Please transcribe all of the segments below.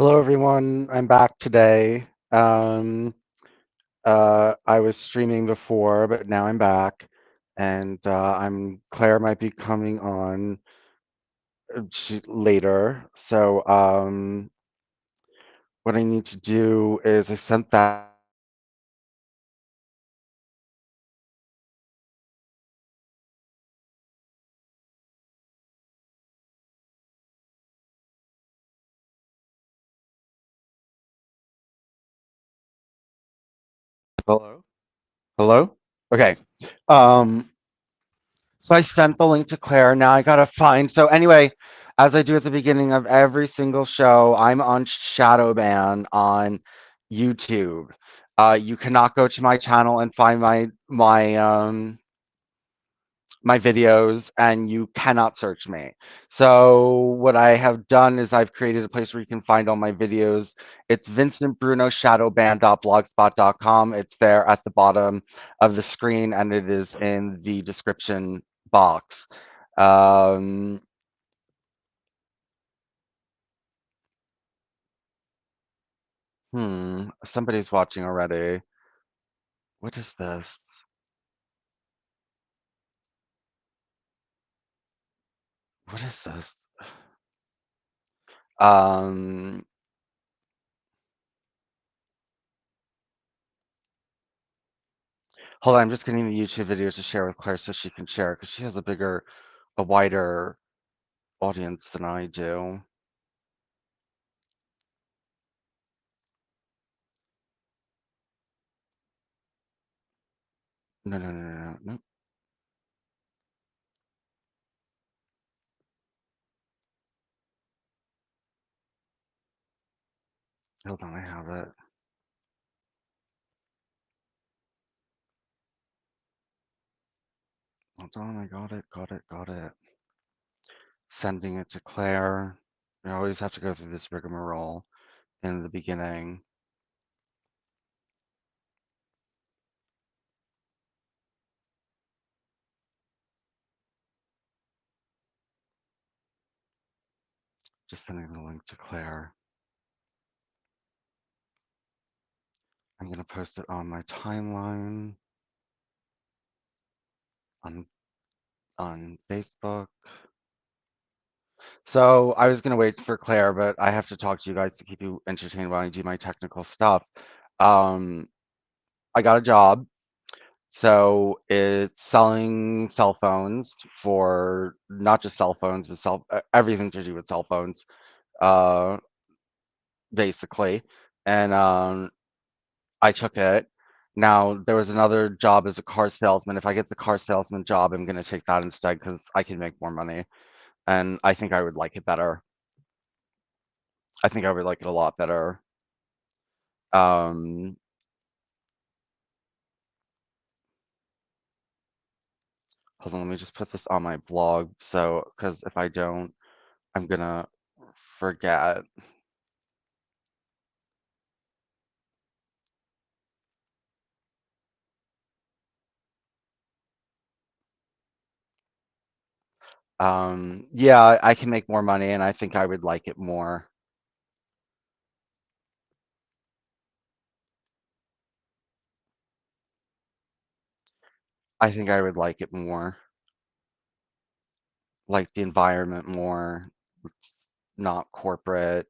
Hello, everyone. I'm back today. I was streaming before, but now I'm back, and I'm Claire might be coming on later. So, what I need to do is I sent that. Hello, hello. Okay. Um, so I sent the link to Claire. Now I gotta find. So anyway, as I do at the beginning of every single show, I'm on shadow ban on YouTube. You cannot go to my channel and find my videos, and you cannot search me. So what I have done is I've created a place where you can find all my videos. It's vincentbrunoshadowban.blogspot.com. It's there at the bottom of the screen, and it is in the description box. Um, somebody's watching already. What is this? What is this? Um, Hold on, I'm just getting the YouTube video to share with Claire so she can share because she has a wider audience than I do. No, no, no, no, no, no. Hold on, I have it. Hold on, I got it, got it, got it. Sending it to Claire. I always have to go through this rigmarole in the beginning. Just sending the link to Claire. I'm going to post it on my timeline on Facebook. So I was going to wait for Claire, but I have to talk to you guys to keep you entertained while I do my technical stuff. Um, I got a job. So it's selling cell phones for not just cell phones, but everything to do with cell phones, uh, basically. And I took it. Now there was another job as a car salesman. If I get the car salesman job, I'm gonna take that instead because I can make more money, and I think I would like it better. I think I would like it a lot better. Um, Hold on, let me just put this on my blog, so because if I don't, I'm gonna forget. Yeah, I can make more money, and I think I would like it more. I think I would like it more, like the environment more. It's not corporate,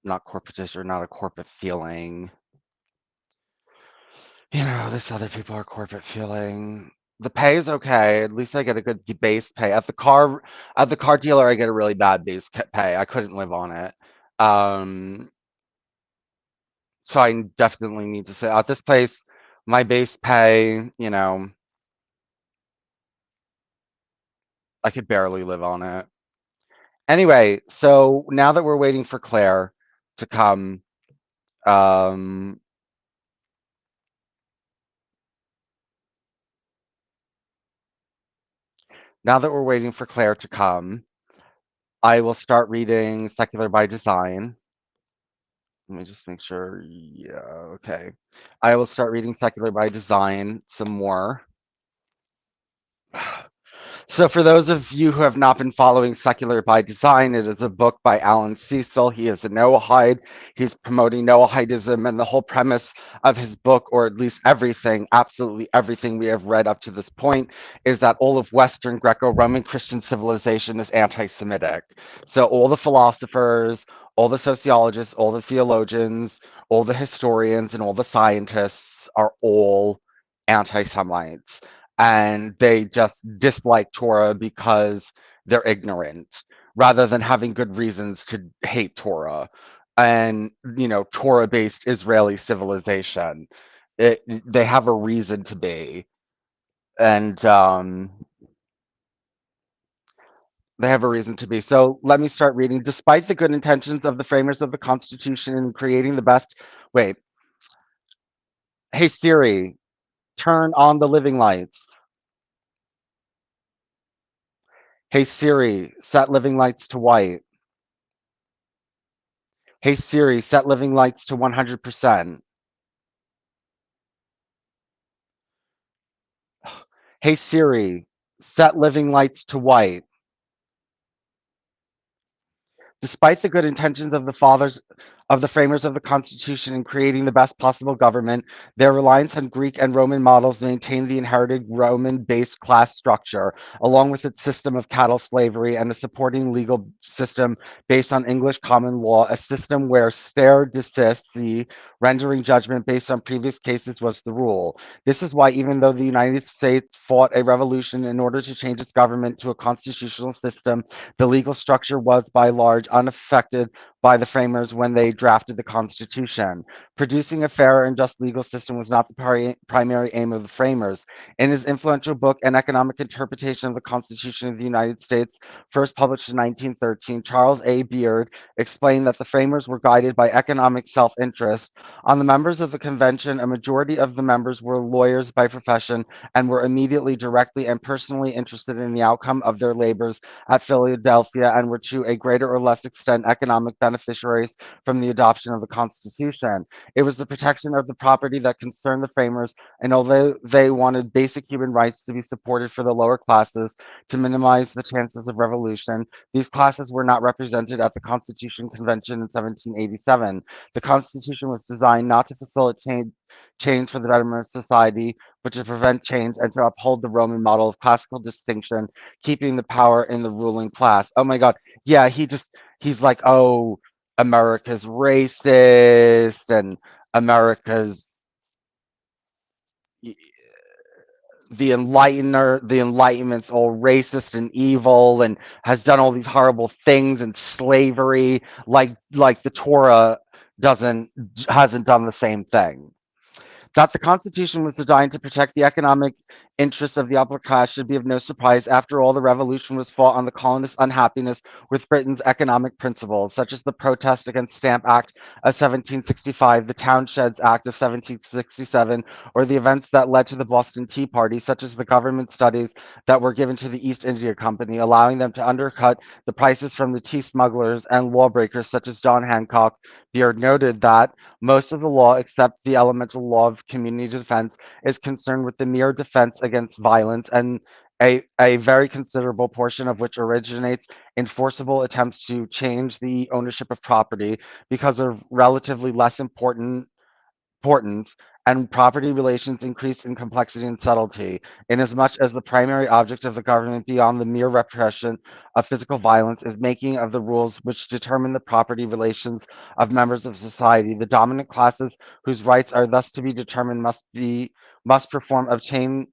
not corporatish, or not a corporate feeling. This other people are corporate feeling. The pay is okay. At least I get a good base pay. At the car dealer, I get a really bad pay. I couldn't live on it. Um, so I definitely need to say at this place, my base pay, I could barely live on it. Anyway, so now that we're waiting for Claire to come, um, now that we're waiting for Claire to come, I will start reading Secular by Design. Let me just make sure. Yeah, okay. I will start reading Secular by Design some more. So, for those of you who have not been following Secular by Design, it is a book by Alan Cecil. He is a Noahide. He's promoting Noahidism, and the whole premise of his book, or at least everything, absolutely everything we have read up to this point, is that all of Western Greco Roman Christian civilization is anti Semitic. So, all the philosophers, all the sociologists, all the theologians, all the historians, and all the scientists are all anti Semites, and they just dislike Torah because they're ignorant rather than having good reasons to hate Torah and, Torah based Israeli civilization. They have a reason to be. And they have a reason to be. So let me start reading. Despite the good intentions of the framers of the Constitution in creating the best. Wait. Hey Siri, turn on the living lights. Hey Siri, set living lights to white. Hey Siri, set living lights to 100%. Hey Siri, set living lights to white. Despite the good intentions of the fathers of the framers of the Constitution in creating the best possible government, their reliance on Greek and Roman models maintained the inherited Roman-based class structure, along with its system of chattel slavery and the supporting legal system based on English common law, a system where stare decisis, the rendering judgment based on previous cases, was the rule. This is why, even though the United States fought a revolution in order to change its government to a constitutional system, the legal structure was by large unaffected by the framers when they drafted the Constitution. Producing a fair and just legal system was not the primary aim of the framers. In his influential book, An Economic Interpretation of the Constitution of the United States, first published in 1913, Charles A. Beard explained that the framers were guided by economic self interest. On the members of the convention, a majority of the members were lawyers by profession and were immediately, directly, and personally interested in the outcome of their labors at Philadelphia and were to a greater or less extent economic beneficiaries from the adoption of the Constitution. It was the protection of the property that concerned the framers, and although they wanted basic human rights to be supported for the lower classes to minimize the chances of revolution, these classes were not represented at the Constitution Convention in 1787. The Constitution was designed not to facilitate change for the betterment of society, but to prevent change and to uphold the Roman model of classical distinction, keeping the power in the ruling class. Oh my God. Yeah, he's like, oh, America's racist and America's the Enlightenment's all racist and evil and has done all these horrible things and slavery, like the Torah doesn't hasn't done the same thing. That the Constitution was designed to protect the economic interests of the upper class should be of no surprise. After all, the revolution was fought on the colonists' unhappiness with Britain's economic principles, such as the Protest Against Stamp Act of 1765, the Townshends Act of 1767, or the events that led to the Boston Tea Party, such as the government studies that were given to the East India Company, allowing them to undercut the prices from the tea smugglers and lawbreakers such as John Hancock. Beard noted that most of the law, except the elemental law of community defense, is concerned with the mere defense against violence, and a very considerable portion of which originates in forcible attempts to change the ownership of property because of relatively less importance, and property relations increase in complexity and subtlety, inasmuch as the primary object of the government, beyond the mere repression of physical violence, is making of the rules which determine the property relations of members of society. The dominant classes whose rights are thus to be determined must obtain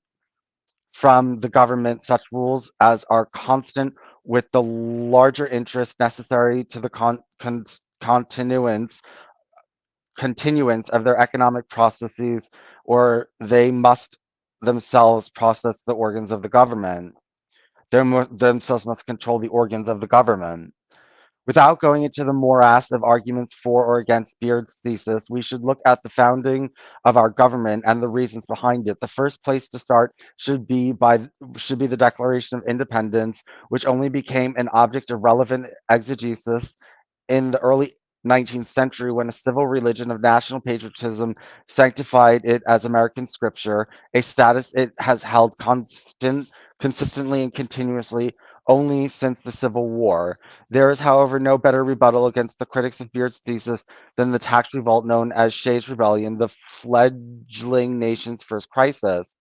from the government such rules as are constant with the larger interests necessary to the continuance of their economic processes, or they must themselves process the organs of the government. They themselves must control the organs of the government. Without going into the morass of arguments for or against Beard's thesis, we should look at the founding of our government and the reasons behind it. The first place to start should be the Declaration of Independence, which only became an object of relevant exegesis in the early 19th century when a civil religion of national patriotism sanctified it as American scripture, a status it has held consistently and continuously only since the Civil War. There is, however, no better rebuttal against the critics of Beard's thesis than the tax revolt known as Shays' Rebellion, the fledgling nation's first crisis.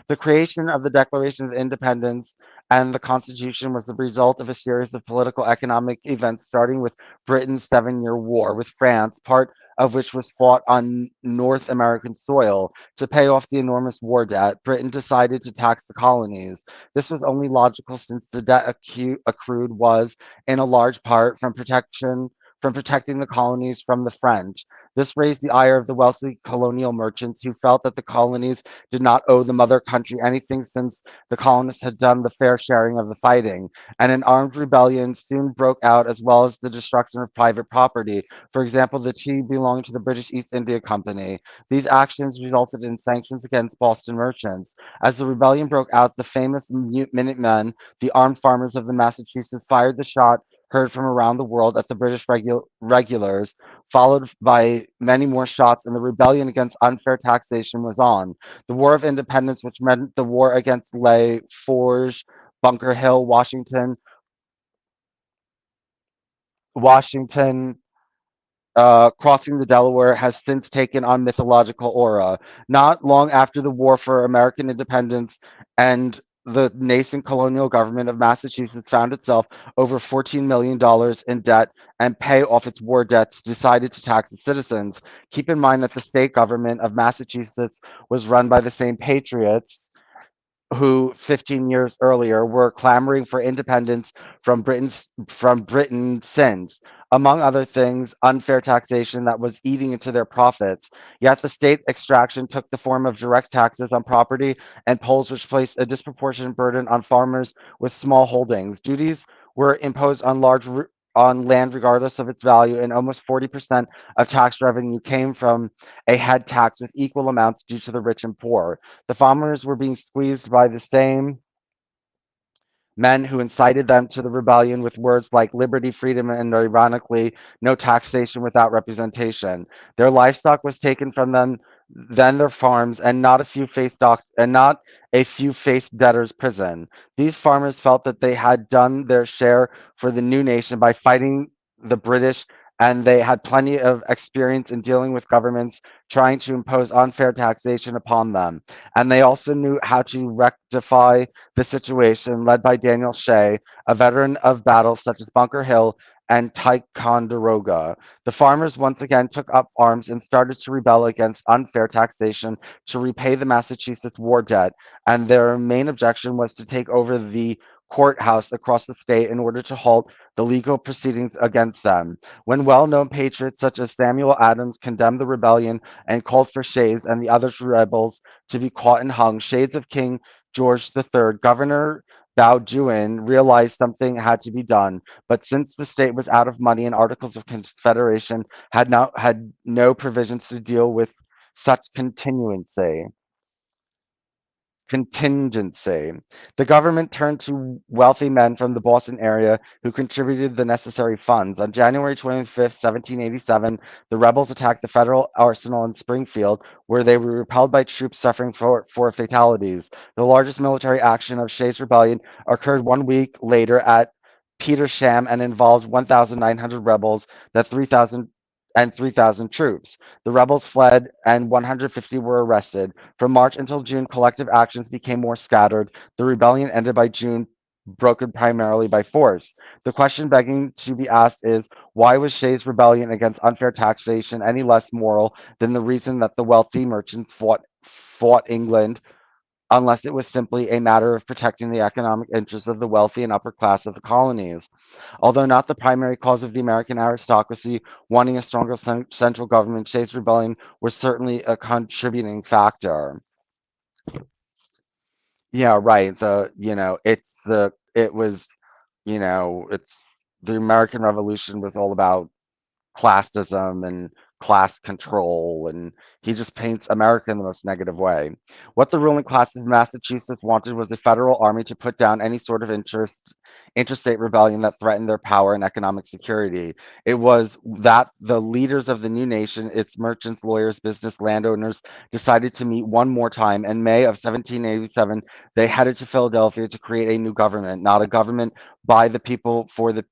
The creation of the Declaration of Independence and the Constitution was the result of a series of political economic events, starting with Britain's Seven-Year War with France, part of which was fought on North American soil. To pay off the enormous war debt, Britain decided to tax the colonies. This was only logical since the debt accrued was, in a large part, from protecting the colonies from the French. This raised the ire of the wealthy colonial merchants who felt that the colonies did not owe the mother country anything since the colonists had done the fair sharing of the fighting, and an armed rebellion soon broke out as well as the destruction of private property. For example, the tea belonged to the British East India Company. These actions resulted in sanctions against Boston merchants. As the rebellion broke out, the famous Minutemen, the armed farmers of the Massachusetts, fired the shot heard from around the world at the British regulars, followed by many more shots, and the rebellion against unfair taxation was on. The War of Independence, which meant the war against Les Forges, Bunker Hill, Washington, crossing the Delaware, has since taken on mythological aura. Not long after the War for American Independence and the nascent colonial government of Massachusetts found itself over $14 million in debt and pay off its war debts, decided to tax its citizens. Keep in mind that the state government of Massachusetts was run by the same patriots who 15 years earlier were clamoring for independence from Britain since, among other things, unfair taxation that was eating into their profits. Yet the state extraction took the form of direct taxes on property and tolls, which placed a disproportionate burden on farmers with small holdings. Duties were imposed on on land regardless of its value, and almost 40% of tax revenue came from a head tax with equal amounts due to the rich and poor. The farmers were being squeezed by the same men who incited them to the rebellion with words like liberty, freedom, and ironically, no taxation without representation. Their livestock was taken from them, then their farms, and not a few faced debtors' prison. These farmers felt that they had done their share for the new nation by fighting the British, and they had plenty of experience in dealing with governments trying to impose unfair taxation upon them. And they also knew how to rectify the situation, led by Daniel Shea, a veteran of battles such as Bunker Hill and Ticonderoga. The farmers once again took up arms and started to rebel against unfair taxation to repay the Massachusetts war debt, and their main objection was to take over the courthouse across the state in order to halt the legal proceedings against them. When well-known patriots such as Samuel Adams condemned the rebellion and called for Shays and the other rebels to be caught and hung, shades of King George III, Governor Bowdoin realized something had to be done, but since the state was out of money and Articles of Confederation had no provisions to deal with such contingency. The government turned to wealthy men from the Boston area who contributed the necessary funds. On January 25th, 1787, the rebels attacked the federal arsenal in Springfield, where they were repelled by troops suffering for fatalities. The largest military action of Shays' rebellion occurred 1 week later at Petersham and involved 1,900 rebels, that 3,000 troops. The rebels fled and 150 were arrested. From March until June, collective actions became more scattered. The rebellion ended by June, broken primarily by force. The question begging to be asked is, why was Shays' rebellion against unfair taxation any less moral than the reason that the wealthy merchants fought England, unless it was simply a matter of protecting the economic interests of the wealthy and upper class of the colonies? Although not the primary cause of the American aristocracy wanting a stronger central government, Shays' rebellion was certainly a contributing factor. Yeah, right. It was, it's the American Revolution was all about classism and class control, and he just paints America in the most negative way. What the ruling class of Massachusetts wanted was a federal army to put down any sort of interstate rebellion that threatened their power and economic security. It was that the leaders of the new nation, its merchants, lawyers, business, landowners, decided to meet one more time. In May of 1787, they headed to Philadelphia to create a new government, not a government by the people for the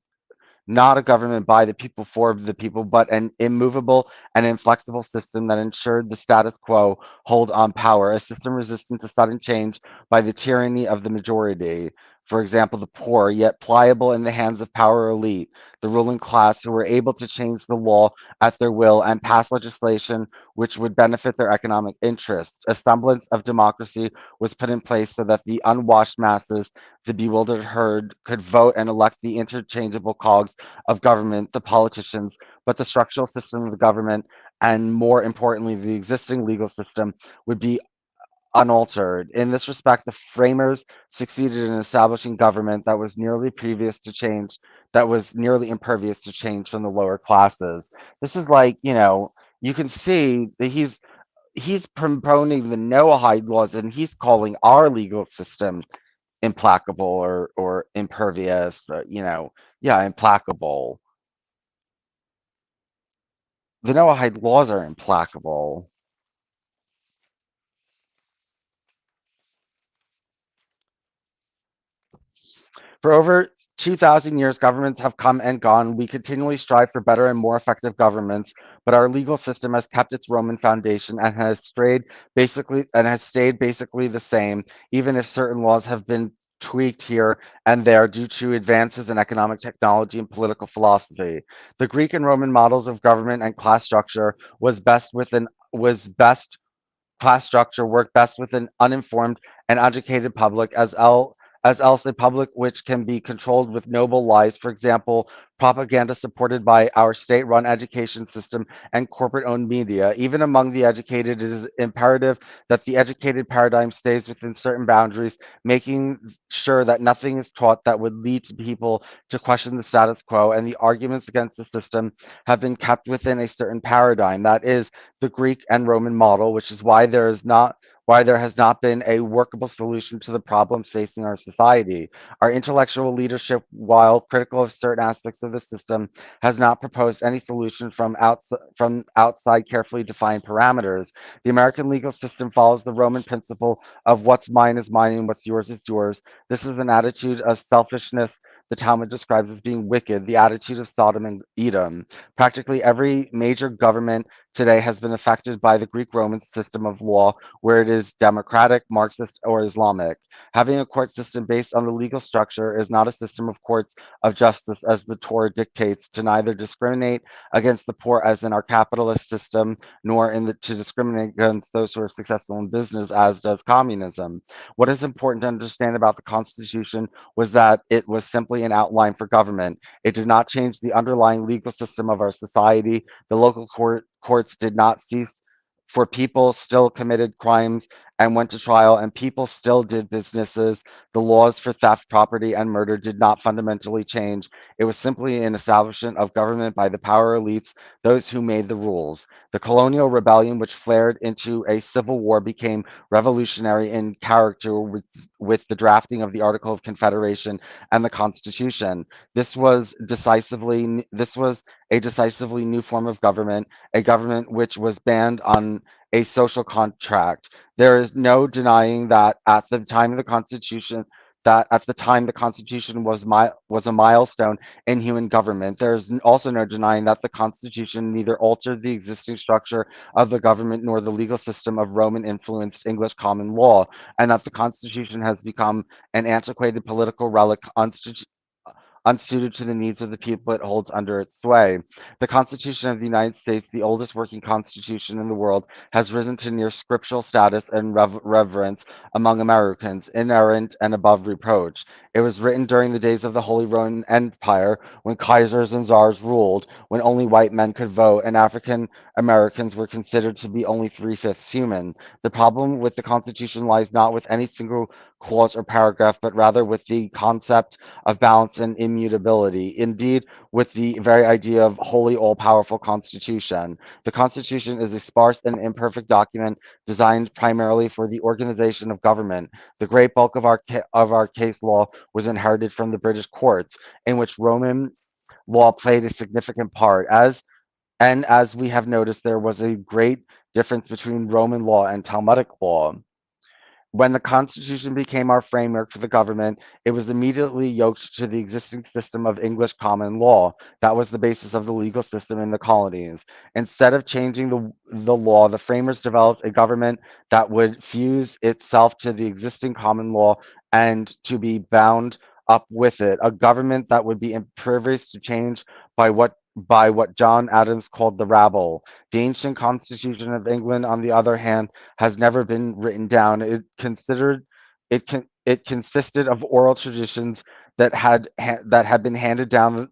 not a government by the people for the people, but an immovable and inflexible system that ensured the status quo hold on power, a system resistant to sudden change by the tyranny of the majority. For example, the poor, yet pliable in the hands of power elite, the ruling class who were able to change the law at their will and pass legislation which would benefit their economic interests. A semblance of democracy was put in place so that the unwashed masses, the bewildered herd, could vote and elect the interchangeable cogs of government, the politicians, but the structural system of the government, and more importantly, the existing legal system, would be unaltered. In this respect, the framers succeeded in establishing government that was nearly impervious to change from the lower classes. This is like, you can see that he's promoting the Noahide laws and he's calling our legal system implacable or impervious, yeah, implacable. The Noahide laws are implacable. For over 2,000 years, governments have come and gone. We continually strive for better and more effective governments, but our legal system has kept its Roman foundation and has stayed basically the same, even if certain laws have been tweaked here and there due to advances in economic technology and political philosophy. The Greek and Roman models of government and class structure was best class structure work best with an uninformed and educated public, as else a public which can be controlled with noble lies, for example, propaganda supported by our state-run education system and corporate-owned media. Even among the educated, it is imperative that the educated paradigm stays within certain boundaries, making sure that nothing is taught that would lead to people to question the status quo, and the arguments against the system have been kept within a certain paradigm. That is the Greek and Roman model, which is why there has not been a workable solution to the problems facing our society. Our intellectual leadership, while critical of certain aspects of the system, has not proposed any solution from outside carefully defined parameters. The American legal system follows the Roman principle of what's mine is mine and what's yours is yours. This is an attitude of selfishness the Talmud describes as being wicked, the attitude of Sodom and Edom. Practically every major government today has been affected by the Greek Roman system of law, where it is democratic, Marxist, or Islamic. Having a court system based on the legal structure is not a system of courts of justice as the Torah dictates, to neither discriminate against the poor as in our capitalist system, nor to discriminate against those who are successful in business as does communism. What is important to understand about the Constitution was that it was simply an outline for government. It did not change the underlying legal system of our society. The local courts did not cease, for people still committed crimes and went to trial, and people still did businesses. The laws for theft, property, and murder did not fundamentally change. It was simply an establishment of government by the power elites, those who made the rules. The colonial rebellion, which flared into a civil war, became revolutionary in character with the drafting of the Article of Confederation and the Constitution. This was a decisively new form of government, a government which was banned on a social contract. There is no denying that at the time the Constitution was a milestone in human government. There's also no denying that the Constitution neither altered the existing structure of the government nor the legal system of Roman influenced English common law, and that the Constitution has become an antiquated political relic unsuited to the needs of the people it holds under its sway. The Constitution of the United States, the oldest working constitution in the world, has risen to near scriptural status and reverence among Americans, inerrant and above reproach. It was written during the days of the Holy Roman Empire, when Kaisers and Tsars ruled, when only white men could vote, and African Americans were considered to be only three-fifths human. The problem with the Constitution lies not with any single clause or paragraph, but rather with the concept of balance and immutability, indeed, with the very idea of holy, all-powerful constitution. The Constitution is a sparse and imperfect document designed primarily for the organization of government. The great bulk of our case law was inherited from the British courts, in which Roman law played a significant part. As we have noticed, there was a great difference between Roman law and Talmudic law. When the Constitution became our framework for the government, it was immediately yoked to the existing system of English common law. That was the basis of the legal system in the colonies. Instead of changing the law, the framers developed a government that would fuse itself to the existing common law and to be bound up with it, a government that would be impervious to change by what John Adams called the rabble. The ancient Constitution of England, on the other hand, has never been written down. It consisted of oral traditions that had been handed down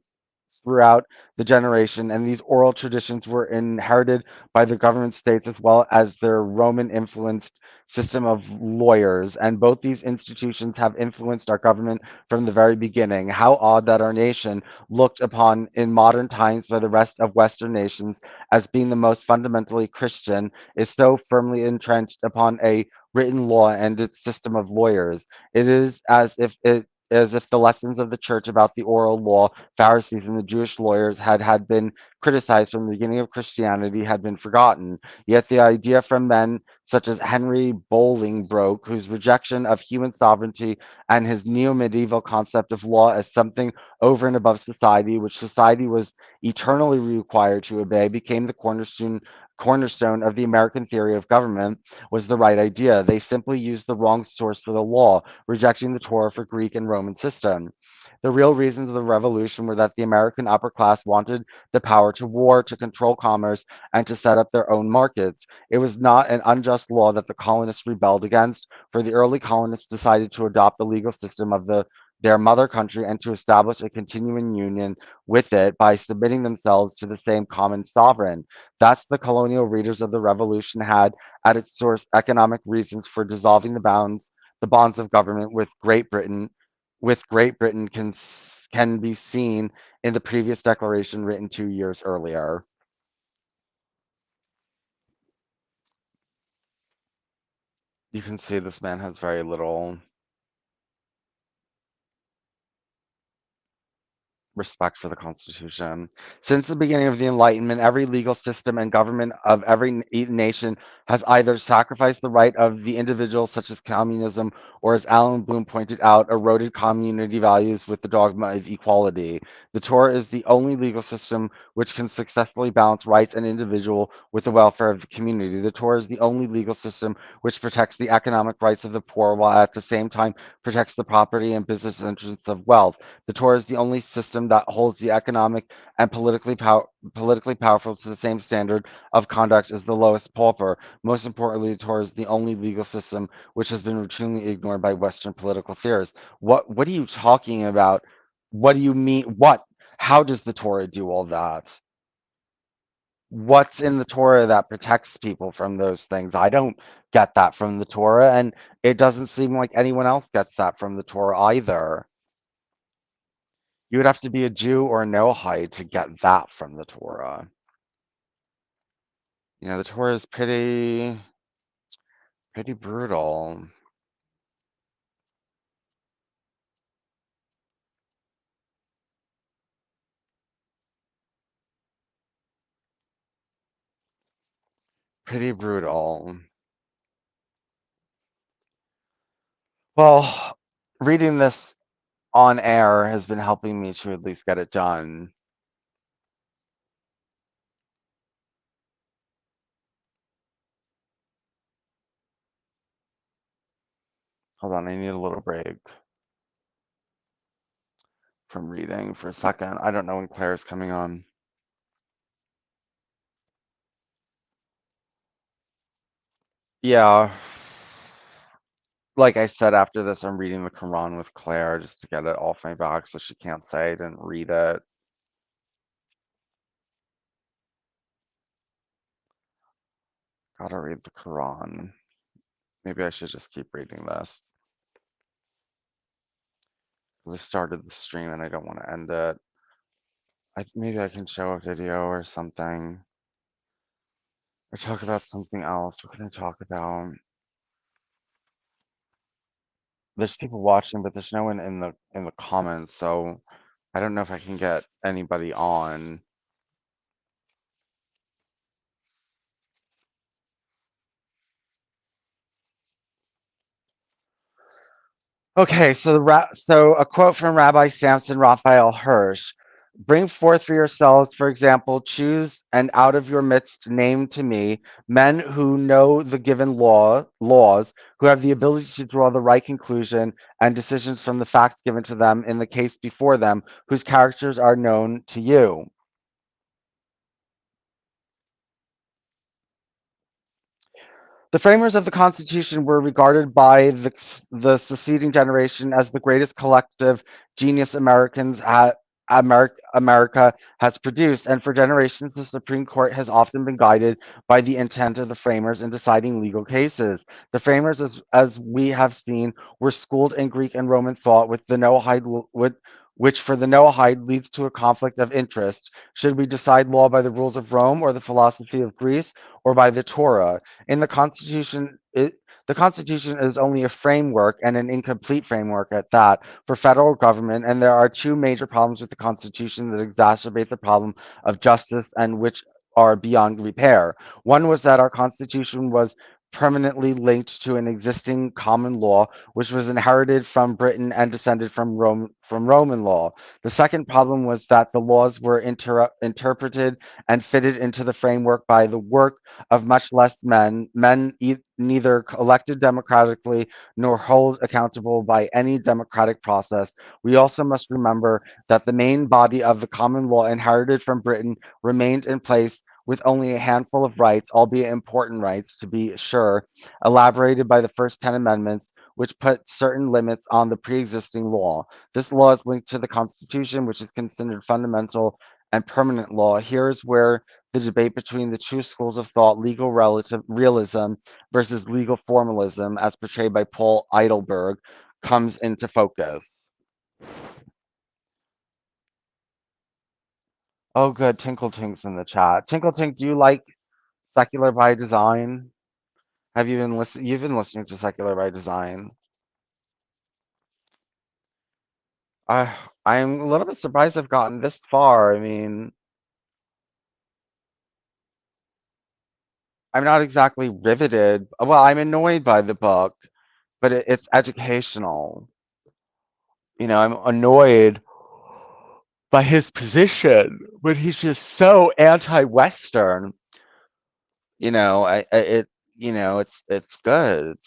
throughout the generation, and these oral traditions were inherited by the government states as well as their Roman influenced system of lawyers. And both these institutions have influenced our government from the very beginning. How odd that our nation, looked upon in modern times by the rest of Western nations as being the most fundamentally Christian, is so firmly entrenched upon a written law and its system of lawyers. It is as if the lessons of the church about the oral law, Pharisees, and the Jewish lawyers had been criticized from the beginning of Christianity had been forgotten. Yet the idea from men such as Henry Bolingbroke, whose rejection of human sovereignty and his neo-medieval concept of law as something over and above society, which society was eternally required to obey, became the cornerstone of the American theory of government, was the right idea. They simply used the wrong source for the law, rejecting the Torah for Greek and Roman system. The real reasons of the revolution were that the American upper class wanted the power to war, to control commerce, and to set up their own markets. It was not an unjust law that the colonists rebelled against, for the early colonists decided to adopt the legal system of their mother country and to establish a continuing union with it by submitting themselves to the same common sovereign. Thus, the colonial readers of the revolution had at its source economic reasons for dissolving the bonds of government with Great Britain can be seen in the previous declaration written 2 years earlier. You can see this man has very little respect for the Constitution. Since the beginning of the Enlightenment, every legal system and government of every nation has either sacrificed the right of the individual, such as communism, or as Alan Bloom pointed out, eroded community values with the dogma of equality. The Torah is the only legal system which can successfully balance rights and individual with the welfare of the community. The Torah is the only legal system which protects the economic rights of the poor while at the same time protects the property and business interests of wealth. The Torah is the only system that holds the economic and politically powerful to the same standard of conduct as the lowest pauper. Most importantly, the Torah is the only legal system which has been routinely ignored by Western political theorists. What are you talking about? What do you mean? What? How does the Torah do all that? What's in the Torah that protects people from those things? I don't get that from the Torah, and it doesn't seem like anyone else gets that from the Torah either. You would have to be a Jew or a Noahide to get that from the Torah. The Torah is pretty brutal. Pretty brutal. Well, reading this on air has been helping me to at least get it done. Hold on, I need a little break from reading for a second. I don't know when Claire's coming on. Yeah, like I said, after this, I'm reading the Quran with Claire just to get it off my back so she can't say I didn't read it. Gotta read the Quran. Maybe I should just keep reading this. 'cause I started the stream and I don't want to end it. Maybe I can show a video or something, or talk about something else. What can I talk about? There's people watching, but there's no one in the comments, so I don't know if I can get anybody on. Okay, so so a quote from Rabbi Samson Raphael Hirsch: "Bring forth for yourselves, for example, choose and out of your midst name to me men who know the given laws, who have the ability to draw the right conclusion and decisions from the facts given to them in the case before them, whose characters are known to you." The framers of the Constitution were regarded by the succeeding generation as the greatest collective genius America has produced, and for generations, the Supreme Court has often been guided by the intent of the framers in deciding legal cases. The framers, as we have seen, were schooled in Greek and Roman thought, which for the Noahide leads to a conflict of interest. Should we decide law by the rules of Rome or the philosophy of Greece or by the Torah? In the Constitution is only a framework and an incomplete framework at that for federal government, and there are two major problems with the Constitution that exacerbate the problem of justice and which are beyond repair. One was that our Constitution was permanently linked to an existing common law, which was inherited from Britain and descended from Roman law. The second problem was that the laws were interpreted and fitted into the framework by the work of much less neither elected democratically nor held accountable by any democratic process. We also must remember that the main body of the common law inherited from Britain remained in place with only a handful of rights, albeit important rights, to be sure, elaborated by the first 10 amendments, which put certain limits on the pre-existing law. This law is linked to the Constitution, which is considered fundamental and permanent law. Here is where the debate between the two schools of thought, legal relative realism versus legal formalism, as portrayed by Paul Eidelberg, comes into focus. Oh, good. Tinkle Tink's in the chat. Tinkle Tink, do you like Secular by Design? Have you been listening? You've been listening to Secular by Design. I I'm a little bit surprised I've gotten this far. I mean, I'm not exactly riveted. Well, I'm annoyed by the book, but it's educational. I'm annoyed by his position, but he's just so anti-Western. It's good.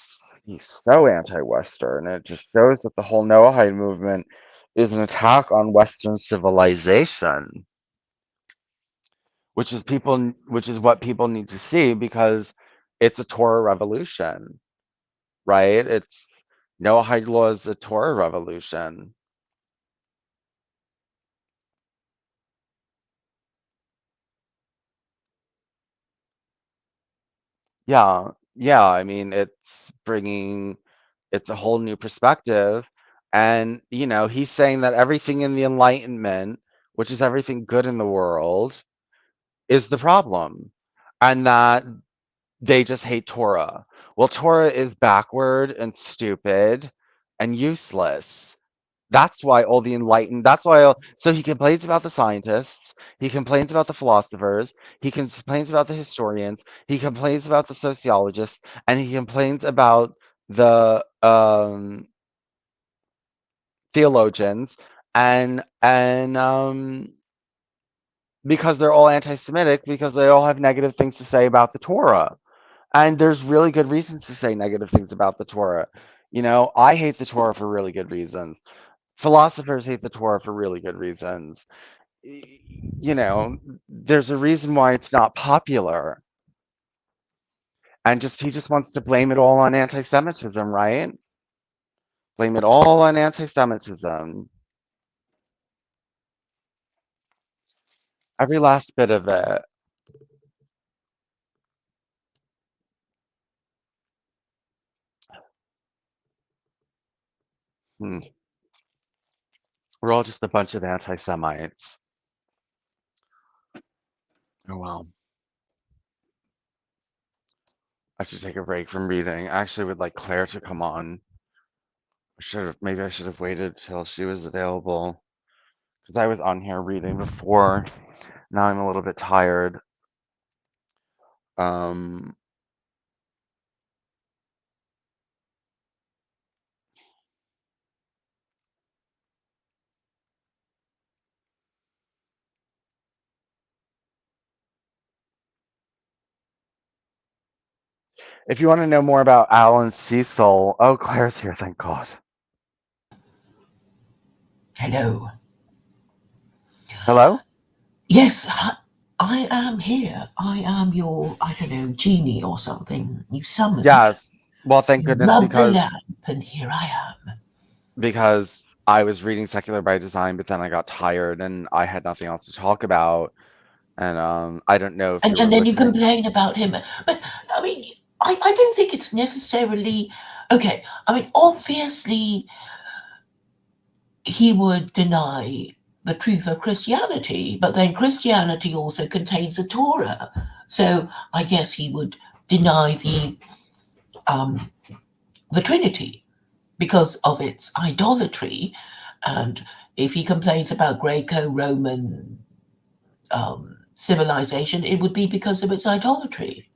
He's so anti-Western. It just shows that the whole Noahide movement is an attack on Western civilization, which is what people need to see because it's a Torah revolution, right? It's Noahide law is a Torah revolution. Yeah, yeah. I mean, it's a whole new perspective. And, he's saying that everything in the Enlightenment, which is everything good in the world, is the problem. And that they just hate Torah. Well, Torah is backward and stupid and useless. That's why, so he complains about the scientists, he complains about the philosophers, he complains about the historians, he complains about the sociologists, and he complains about the theologians, and because they're all anti-Semitic, because they all have negative things to say about the Torah. And there's really good reasons to say negative things about the Torah. I hate the Torah for really good reasons. Philosophers hate the Torah for really good reasons. There's a reason why it's not popular. And he just wants to blame it all on anti-Semitism, right? Blame it all on anti-Semitism. Every last bit of it. Hmm. We're all just a bunch of anti-Semites. Oh well, I should take a break from reading. I actually would like Claire to come on. Maybe I should have waited till she was available because I was on here reading before. Now I'm a little bit tired. Um, if you want to know more about Alan Cecil, oh, Claire's here, thank God. Hello. Hello? Yes, I am here. I am your, I don't know, genie or something. You summoned, Yes. Well, thank you goodness rubbed the lamp, and here I am. because I was reading Secular by Design, but then I got tired and I had nothing else to talk about. And I don't know if you And were then you listening. complain about him. But, I mean, I don't think it's necessarily. Okay, I mean, obviously, he would deny the truth of Christianity, but then Christianity also contains a Torah. So I guess he would deny um, the Trinity because of its idolatry. And if he complains about Greco Roman civilization, it would be because of its idolatry.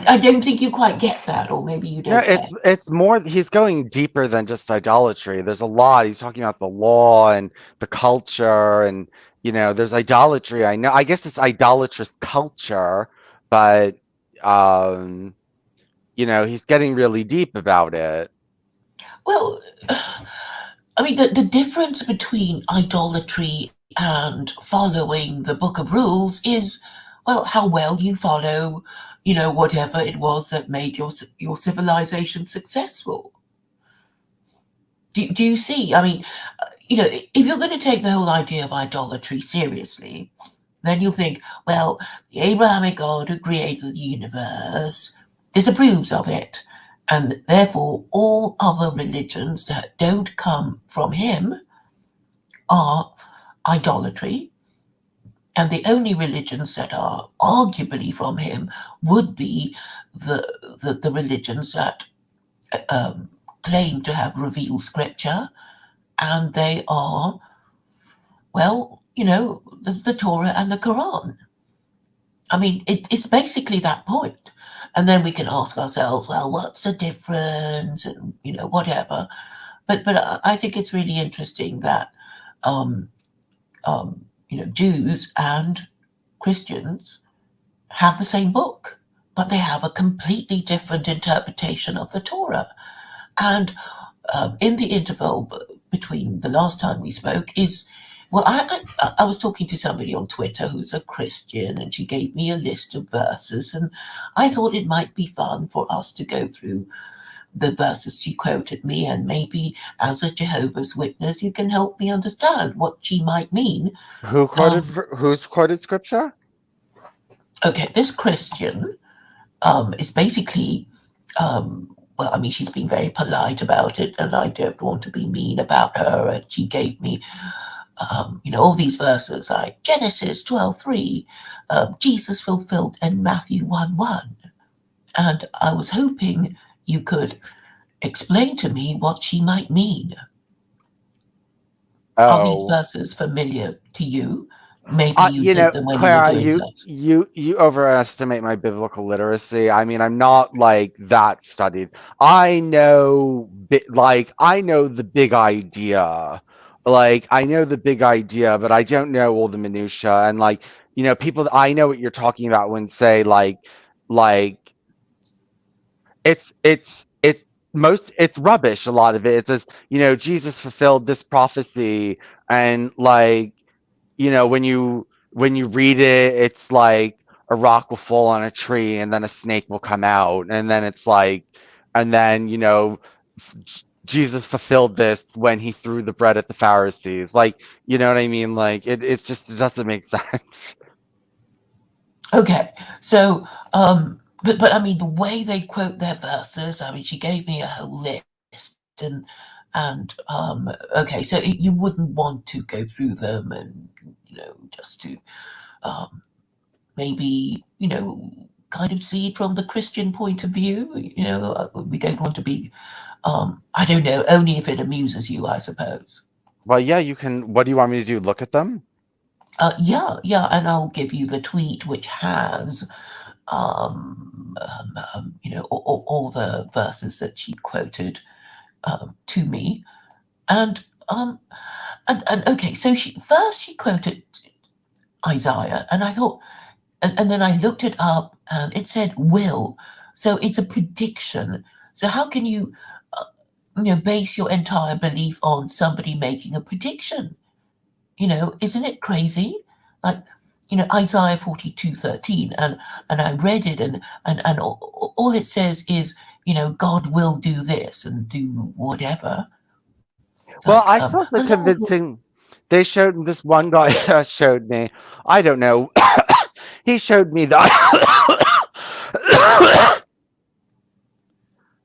I don't think you quite get that, or maybe you No, don't care. it's more he's going deeper than just idolatry. There's a lot. He's talking about the law and the culture and there's idolatry. I know. I guess it's idolatrous culture, but um, he's getting really deep about it. Well, I mean, the difference between idolatry and following the Book of Rules is, well, how well you follow, whatever it was that made your civilization successful. Do you see? I mean, if you're going to take the whole idea of idolatry seriously, then you'll think, well, the Abrahamic God who created the universe disapproves of it. And therefore, all other religions that don't come from him are idolatry. And the only religions that are arguably from him would be the religions that um, claim to have revealed scripture. And they are, well, the Torah and the Quran. I mean, it's basically that point. And then we can ask ourselves, well, what's the difference? And, whatever. But I think it's really interesting that, um, Jews and Christians have the same book, but they have a completely different interpretation of the Torah. And in the interval between the last time we spoke is, well, I was talking to somebody on Twitter who's a Christian, and she gave me a list of verses, and I thought it might be fun for us to go through the verses she quoted me, and maybe as a Jehovah's Witness, you can help me understand what she might mean. Who's quoted scripture? Okay, this Christian is basically, well, I mean, she's been very polite about it, and I don't want to be mean about her. And she gave me, all these verses like Genesis 12:3, Jesus fulfilled in Matthew 1:1. And I was hoping you could explain to me what she might mean. Are these Oh, verses familiar to you? Maybe you did them when you were Clara, doing you class. you you overestimate my biblical literacy. I mean, I'm not like that studied. I know the big idea. Like I know the big idea, but I don't know all the minutia. And people. I know what you're talking about when say like it's rubbish. A lot of it. It says Jesus fulfilled this prophecy, and when you read it, it's like a rock will fall on a tree and then a snake will come out, and then it's like, and then Jesus fulfilled this when he threw the bread at the Pharisees. Like, you know what I mean? Like it doesn't make sense. Okay, so but I mean the way they quote their verses. I mean, she gave me a whole list, and And okay, so you wouldn't want to go through them and just to maybe kind of see it from the Christian point of view. We don't want to be I don't know, only if it amuses you, I suppose. Well, yeah, you can. What do you want me to do? Look at them? Yeah, and I'll give you the tweet which has all the verses that she quoted to me, and and okay, so she quoted Isaiah, and I thought, and then I looked it up, and it said will, so it's a prediction. So how can you, base your entire belief on somebody making a prediction? Isn't it crazy? Like, Isaiah 42:13, and I read it, and all it says is, God will do this and do whatever. Well, Like, I the saw the Lord will. convincing. They showed this one guy showed me. I don't know. He showed me that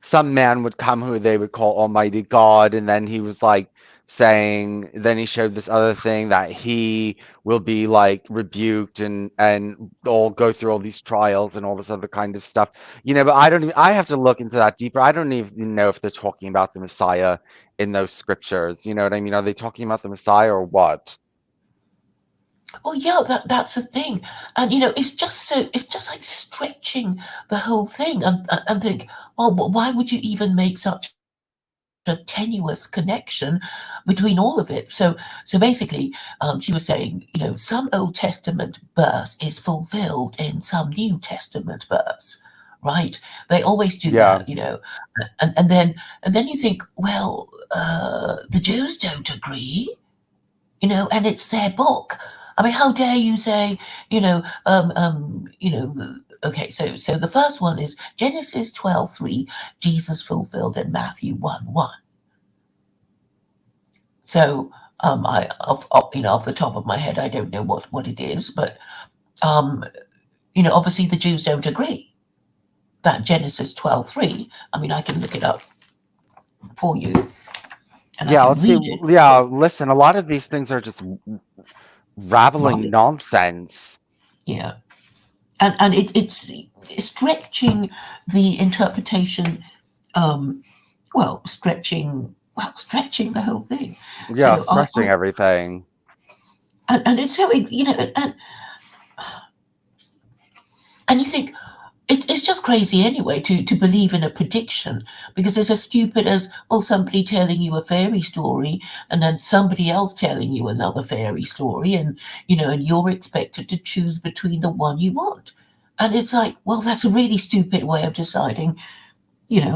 some man would come who they would call Almighty God, and then he was like saying, then he showed this other thing that he will be like rebuked and all go through all these trials and all this other kind of stuff. But I don't even, I have to look into that deeper. I don't even know if they're talking about the Messiah in those scriptures. You know what I mean? Are they talking about the Messiah or what? Well, yeah, that's the thing, and it's just like stretching the whole thing, and think, well, why would you even make such a tenuous connection between all of it? So basically, she was saying, some Old Testament verse is fulfilled in some New Testament verse, right? They always do Yeah. that, and then you think, well, the Jews don't agree, and it's their book. I mean, how dare you say, okay, so the first one is Genesis 12:3, Jesus fulfilled in Matthew 1:1. So off the top of my head, I don't know what it is, but um, obviously the Jews don't agree that Genesis 12:3. I mean, I can look it up for you and I Yeah, can let's see. read it. Yeah, listen, a lot of these things are just rattling Right. nonsense. Yeah. And it's stretching the interpretation, um, stretching the whole thing. Yeah, So stretching everything. and it's so and you think it's just crazy anyway to believe in a prediction, because it's as stupid as, well, somebody telling you a fairy story and then somebody else telling you another fairy story, and you're expected to choose between the one you want. And it's like, well, that's a really stupid way of deciding,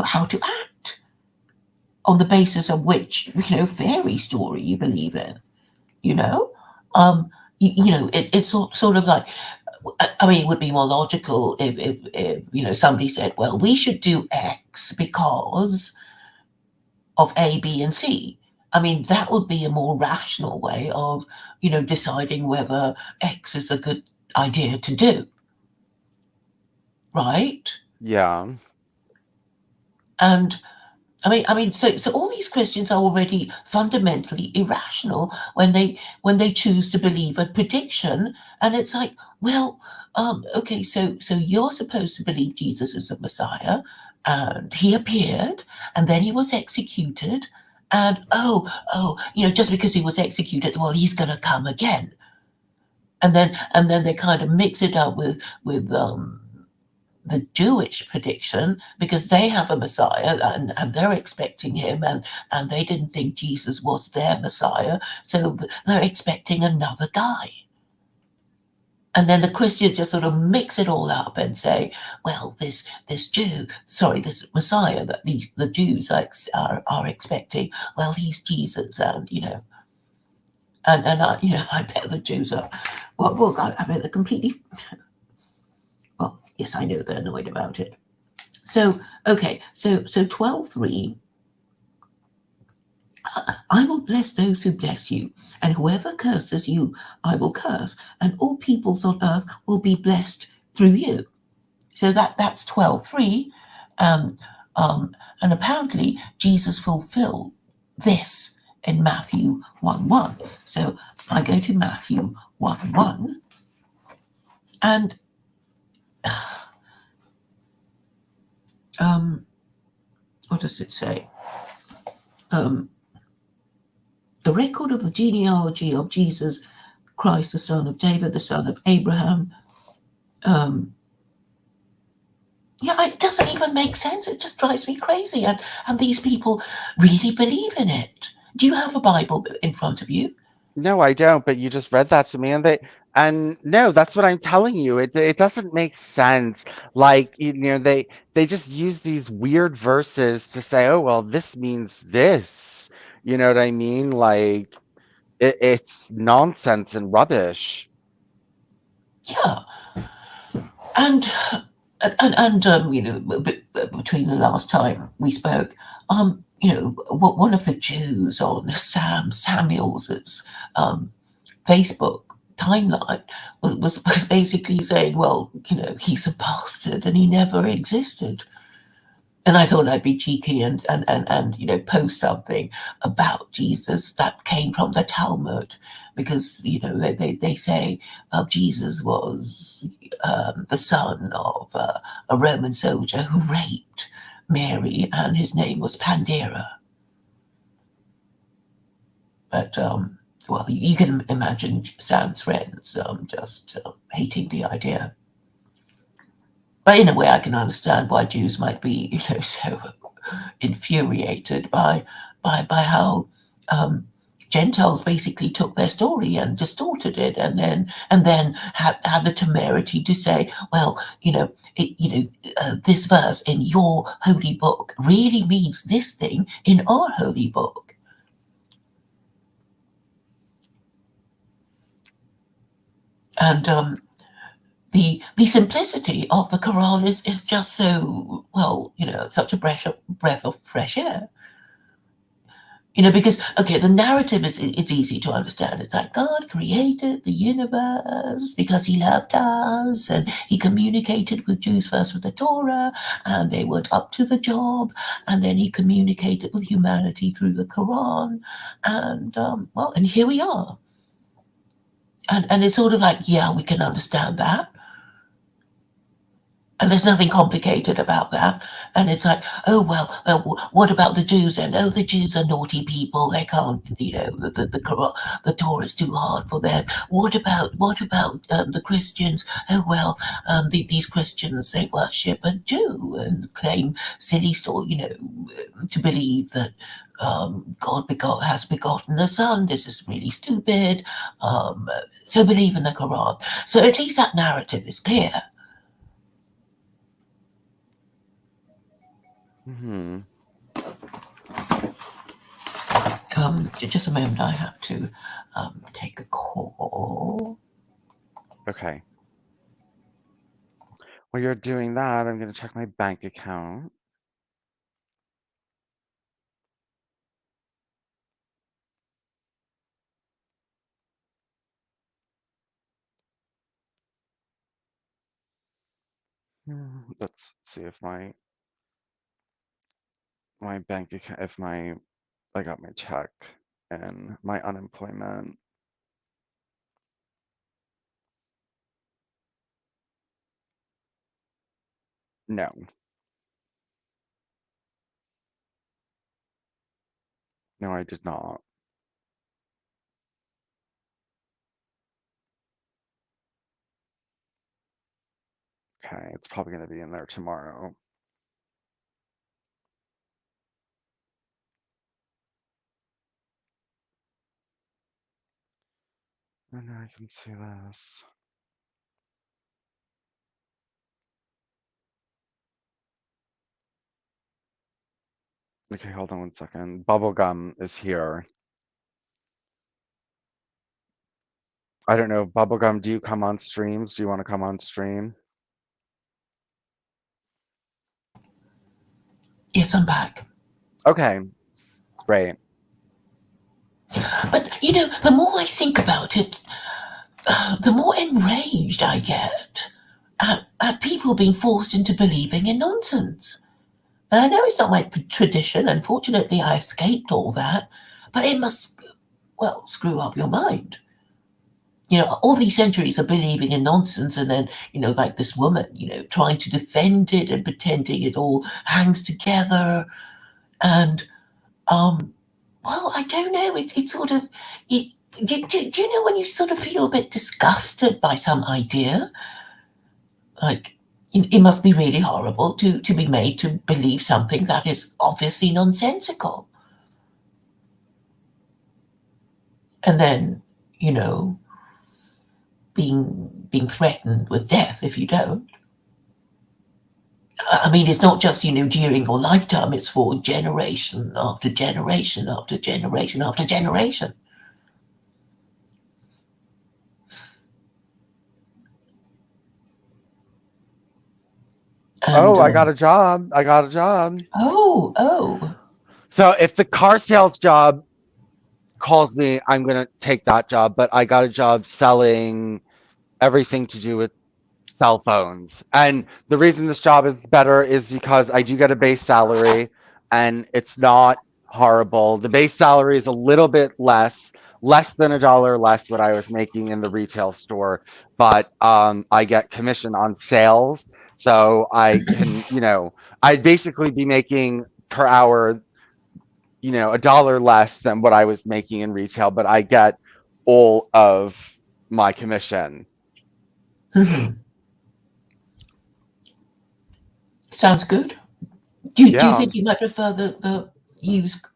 how to act on the basis of which, fairy story you believe in, you know? It's sort of like, I mean, it would be more logical if somebody said, well, we should do X because of A, B, and C. I mean, that would be a more rational way of, deciding whether X is a good idea to do, right? Yeah. And so all these Christians are already fundamentally irrational when they choose to believe a prediction, and it's like, well, okay, so you're supposed to believe Jesus is the Messiah, and he appeared, and then he was executed, and just because he was executed, well, he's going to come again, and then they kind of mix it up with the Jewish prediction, because they have a Messiah, and they're expecting him, and they didn't think Jesus was their Messiah, so they're expecting another guy. And then the Christians just sort of mix it all up and say, well, this this Messiah that the Jews are expecting, well, he's Jesus, and I bet the Jews are, well, I bet they're completely, well, yes, I know they're annoyed about it. So, okay, so 12:3, I will bless those who bless you, and whoever curses you, I will curse, and all peoples on earth will be blessed through you. So that's 12:3, um, and apparently Jesus fulfilled. this in Matthew 1:1. So I go to Matthew 1:1, and what does it say? The record of the genealogy of Jesus Christ, the son of David, the son of Abraham. Yeah, it doesn't even make sense. It just drives me crazy. And these people really believe in it. Do you have a Bible in front of you? No, I don't, but you just read that to me, and no, that's what I'm telling you. It doesn't make sense. Like, they just use these weird verses to say, "Oh, well, this means this." You know what I mean? Like, it's nonsense and rubbish. Yeah, and between the last time we spoke, one of the Jews on Sam Samuels's Facebook timeline was basically saying, well, he's a bastard and he never existed. And I thought I'd be cheeky and post something about Jesus that came from the Talmud, because they say Jesus was the son of a Roman soldier who raped Mary, and his name was Pandera. But well, you can imagine Sam's friends just hating the idea. But in a way, I can understand why Jews might be, so infuriated by how Gentiles basically took their story and distorted it, and then had the temerity to say, well, this verse in your holy book really means this thing in our holy book. And the simplicity of the Quran is just so, well, such a breath of fresh air. Because, okay, the narrative is easy to understand. It's like God created the universe because he loved us, and he communicated with Jews first with the Torah, and they went up to the job, and then he communicated with humanity through the Quran, and well, and here we are. And it's sort of like, yeah, we can understand that. And there's nothing complicated about that. And it's like, oh, well, what about the Jews? And the Jews are naughty people. They can't, the Torah is too hard for them. What about the Christians? Oh, well, these Christians, they worship a Jew and claim silly story, to believe that God has begotten the Son. This is really stupid. So believe in the Quran. So at least that narrative is clear. Hmm. Just a moment, I have to take a call. Okay. While you're doing that, I'm going to check my bank account. Let's see if my bank account, if I got my check and my unemployment. No. No, I did not. Okay, it's probably going to be in there tomorrow. And I can see this. Okay, hold on one second. Bubblegum is here. I don't know, Bubblegum, do you come on streams? Do you want to come on stream? Yes, I'm back. Okay, great. But, the more I think about it, the more enraged I get at people being forced into believing in nonsense. And I know it's not my tradition. Unfortunately, I escaped all that, but it must, well, screw up your mind. All these centuries of believing in nonsense, and then, like this woman, trying to defend it and pretending it all hangs together. And, well, I don't know. It sort of, it, do you know when you sort of feel a bit disgusted by some idea? Like, it must be really horrible to be made to believe something that is obviously nonsensical. And then, you know, being threatened with death if you don't. I mean, it's not just, during your lifetime, it's for generation after generation after generation after generation. And, Oh, I got a job. I got a job. oh, So if the car sales job calls me, I'm gonna take that job. But I got a job selling everything to do with cell phones. And the reason this job is better is because I do get a base salary and it's not horrible. The base salary is a little bit less than $1 less what I was making in the retail store, but I get commission on sales. So I can, I'd basically be making per hour, $1 less than what I was making in retail, but I get all of my commission. mhm. Sounds good. Do you Yeah. think you might prefer the used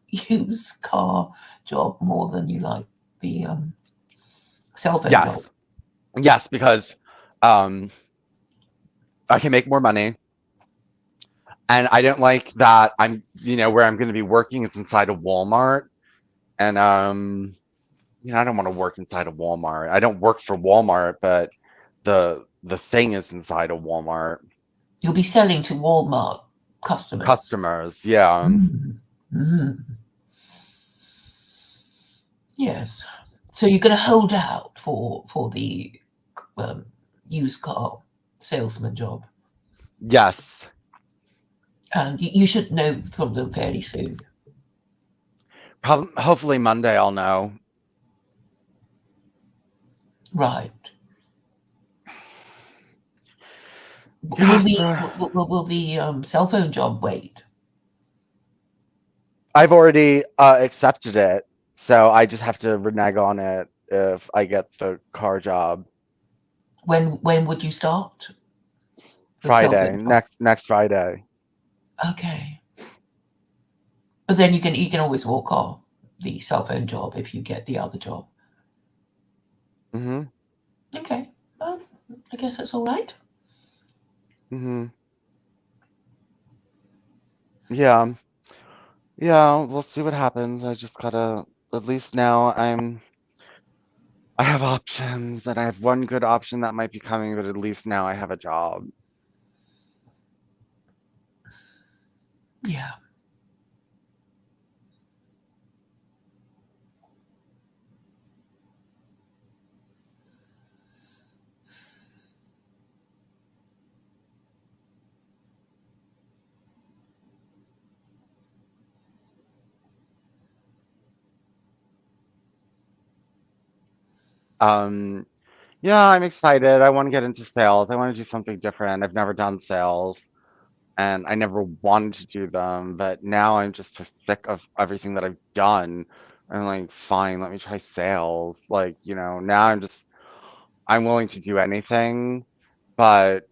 car job more than you like the cell phone job? Yes. Yes, because um, I can make more money, and I don't like that where I'm going to be working is inside a Walmart, and I don't want to work inside a Walmart. I don't work for Walmart, but the thing is inside a Walmart. You'll be selling to Walmart customers. Customers, yeah. Mm. Mm. Yes. So you're going to hold out for the um, used car salesman job, Yes. and you should know from them fairly soon. Hopefully Monday I'll know. Right. Yeah, Will the so will the cell phone job wait? I've already accepted it, so I just have to renege on it if I get the car job. When would you start the cell Friday, phone job? next Friday. Okay. But then you can always walk off the cell phone job if you get the other job. Mhm. Okay. Well, I guess that's all right. Mhm. Yeah. Yeah, we'll see what happens. I just gotta at least now I have options and I have one good option that might be coming, but at least now I have a job. Yeah. Um, yeah, I'm excited. I want to get into sales. I want to do something different. I've never done sales and I never wanted to do them, but now I'm just so sick of everything that I've done. I'm like, fine, let me try sales. Like, now I'm willing to do anything, but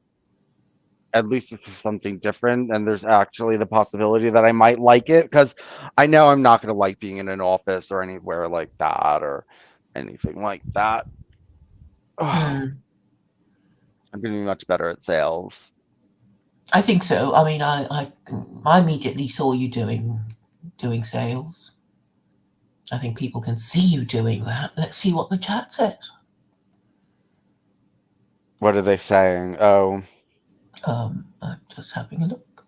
at least if it's something different and there's actually the possibility that I might like it because I know I'm not going to like being in an office or anywhere like that or anything like that. Ugh, Hmm. I'm going to be much better at sales. I think so. I mean, I immediately saw you doing sales. I think people can see you doing that. Let's see what the chat says. What are they saying? Oh, I'm just having a look.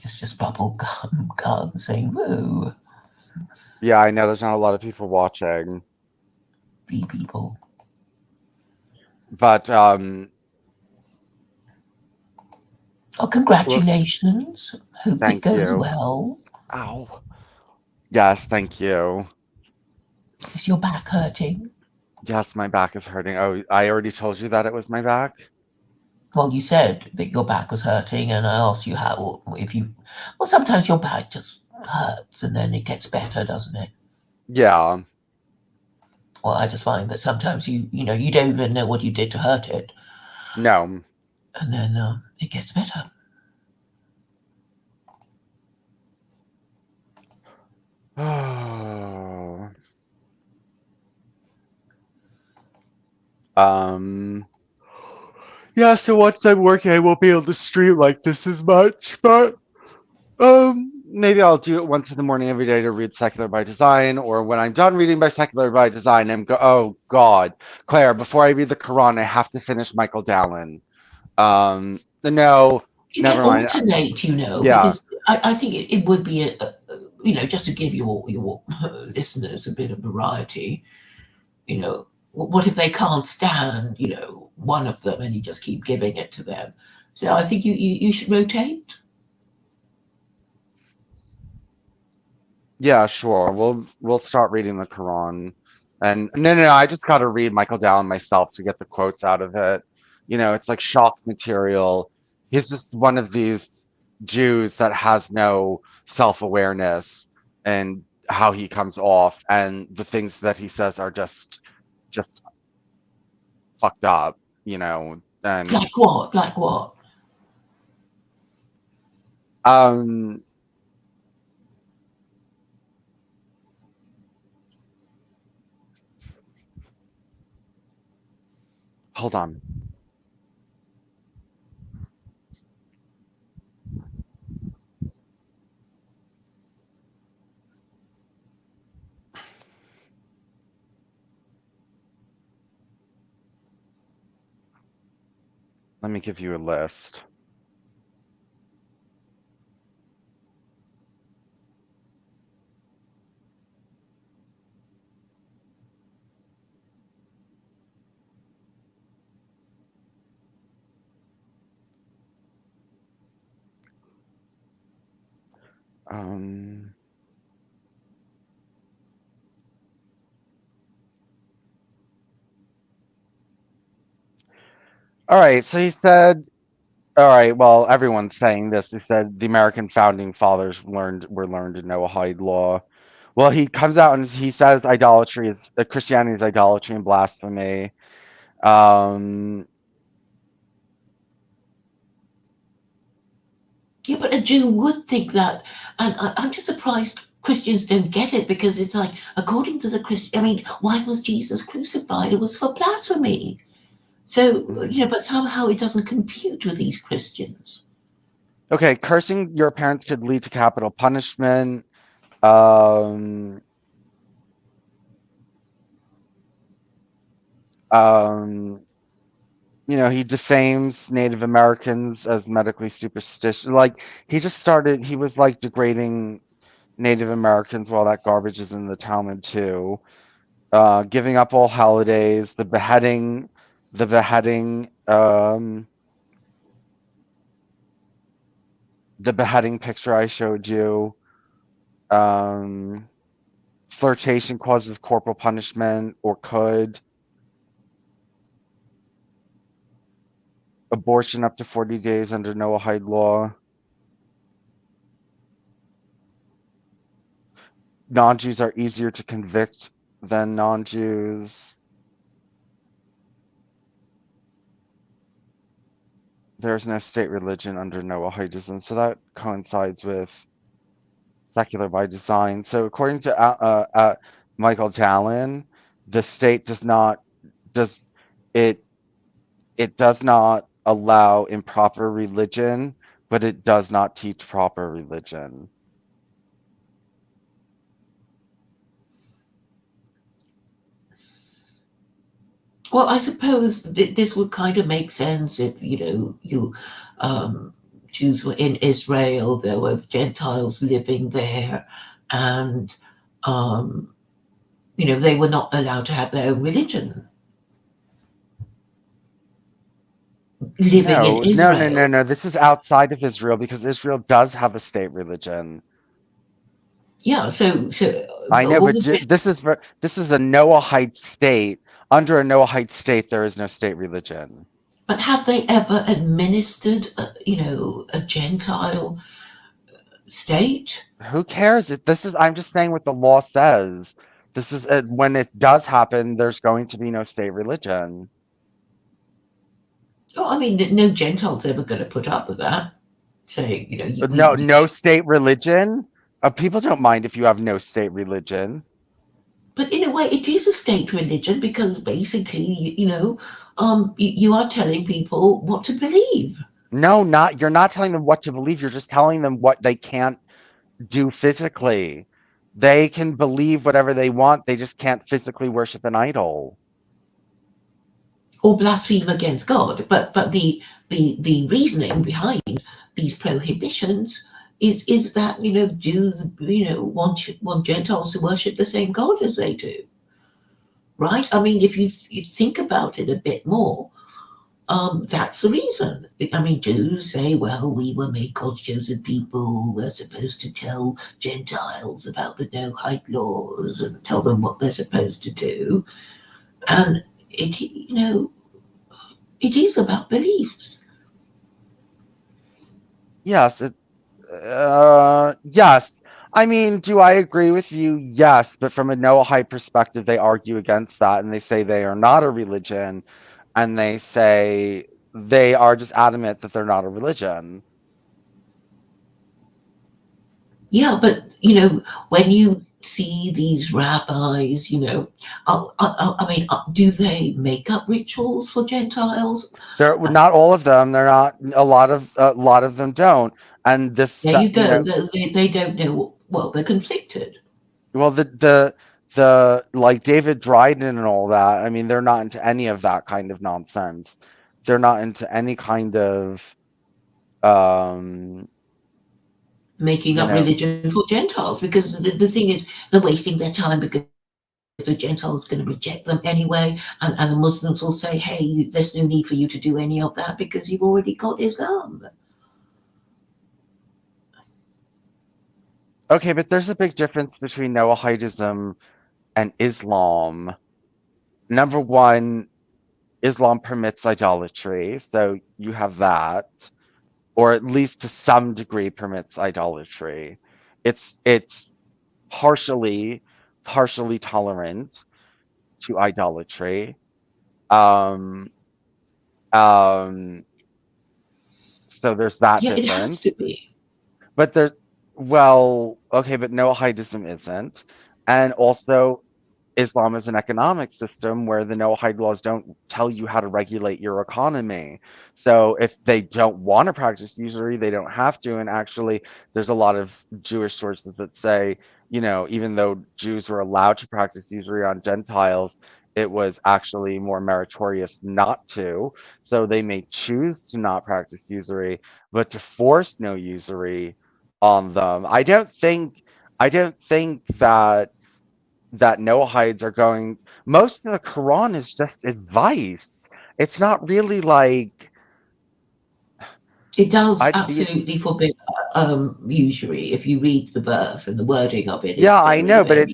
It's just bubblegum gun saying woo. yeah, I know there's not a lot of people watching, Three people. but Oh, Well, congratulations. Hope it thank goes you. well. Ow. Yes, thank you. Is your back hurting? Yes, my back is hurting. Oh, I already told you that it was my back? Well, you said that your back was hurting, and I asked you how, if you, well, sometimes your back just hurts and then it gets better, doesn't it? Yeah. Well, I just find that sometimes you don't even know what you did to hurt it, No. and then it gets better. Oh. Um, yeah, so once I'm working, I won't be able to stream like this as much, but maybe I'll do it once in the morning every day to read Secular by Design, or when I'm done reading by Secular by Design, oh God, Claire, before I read the Quran, I have to finish Michael Dallin. No, You can never mind. alternate, Yeah, because I think it would be just to give your listeners a bit of variety. What if they can't stand, one of them and you just keep giving it to them? So I think you should rotate. yeah, sure. We'll start reading the Quran. And no, I just got to read Michael Dallin myself to get the quotes out of it. It's like shock material. He's just one of these Jews that has no self-awareness and how he comes off, and the things that he says are just fucked up. And Like what? Like what? um hold on. Let me give you a list. Um all right, so he said, all right, well, everyone's saying this. He said the American founding fathers were learned in Noahide law. Well, he comes out and he says idolatry is Christianity is idolatry and blasphemy. Um, Yeah, but a Jew would think that, and I'm just surprised Christians don't get it, because it's like, according to the Christian, I mean, why was Jesus crucified? It was for blasphemy. So, mhm. but somehow it doesn't compute with these Christians. Okay, cursing your parents could lead to capital punishment. Um, um, he defames Native Americans as medically superstitious. Like he was like degrading Native Americans while that garbage is in the Talmud too. Giving up all holidays, the beheading, the beheading picture I showed you. Um, Flirtation causes corporal punishment or could. Abortion up to 40 days under Noahide law. Non-Jews are easier to convict than non-Jews. There's no state religion under Noahidism, so that coincides with secular by design. So according to Michael Talon, the state does it it does not allow improper religion, but it does not teach proper religion. Well, I suppose this would kind of make sense if, um, Jews were in Israel, there were Gentiles living there, and, um, they were not allowed to have their own religion. living in No, no, no, no, Israel. no. This is outside of Israel because Israel does have a state religion. Yeah, so I know, all but the this is a Noahide state. Under a Noahide state, there is no state religion. but have they ever administered, a Gentile state? Who cares? This is, I'm just saying what the law says. This is when it does happen, there's going to be no state religion. Oh, I mean, no Gentile's ever going to put up with that. Saying, No, no state religion. People don't mind if you have no state religion. but in a way, it is a state religion because basically, you are telling people what to believe. No, not you're not telling them what to believe. You're just telling them what they can't do physically. They can believe whatever they want. They just can't physically worship an idol. Or blaspheme against God. But the reasoning behind these prohibitions is that Jews want Gentiles to worship the same God as they do, right? I mean, if you think about it a bit more, that's the reason. I mean, Jews say, well, we were made God's chosen people. We're supposed to tell Gentiles about the Noahide laws and tell them what they're supposed to do. And it is about beliefs. Yes, yes. I mean, do I agree with you? Yes, but from a Noahide perspective, they argue against that and they say they are not a religion, and they say they are just adamant that they're not a religion. Yeah, but when you see these rabbis, I mean, do they make up rituals for Gentiles? They're not all of them. They're not a lot of them don't. And this, There you you go. know, They don't know. Well, they're conflicted. well, the like David Dryden and all that. I mean, they're not into any of that kind of nonsense. They're not into any kind of um, Making you up know, religion for Gentiles because the thing is they're wasting their time because the Gentiles going to reject them anyway, and the Muslims will say, "Hey, there's no need for you to do any of that because you've already got Islam." okay, but there's a big difference between Noahidism and Islam. Number one, Islam permits idolatry, so you have that, or at least to some degree permits idolatry. It's partially tolerant to idolatry. Um, um, so there's that Yeah, it has difference. to be. But there, well, okay, but Noahidism isn't. And also, Islam is an economic system where the Noahide laws don't tell you how to regulate your economy. So if they don't want to practice usury, they don't have to. And actually, there's a lot of Jewish sources that say, even though Jews were allowed to practice usury on Gentiles, it was actually more meritorious not to. So they may choose to not practice usury, but to force no usury on them. I don't think that Noahides are going. Most of the Quran is just advice. It's not really like It does I. absolutely forbid usury. If you read the verse and the wording of it, it's Yeah, I very, know, but very.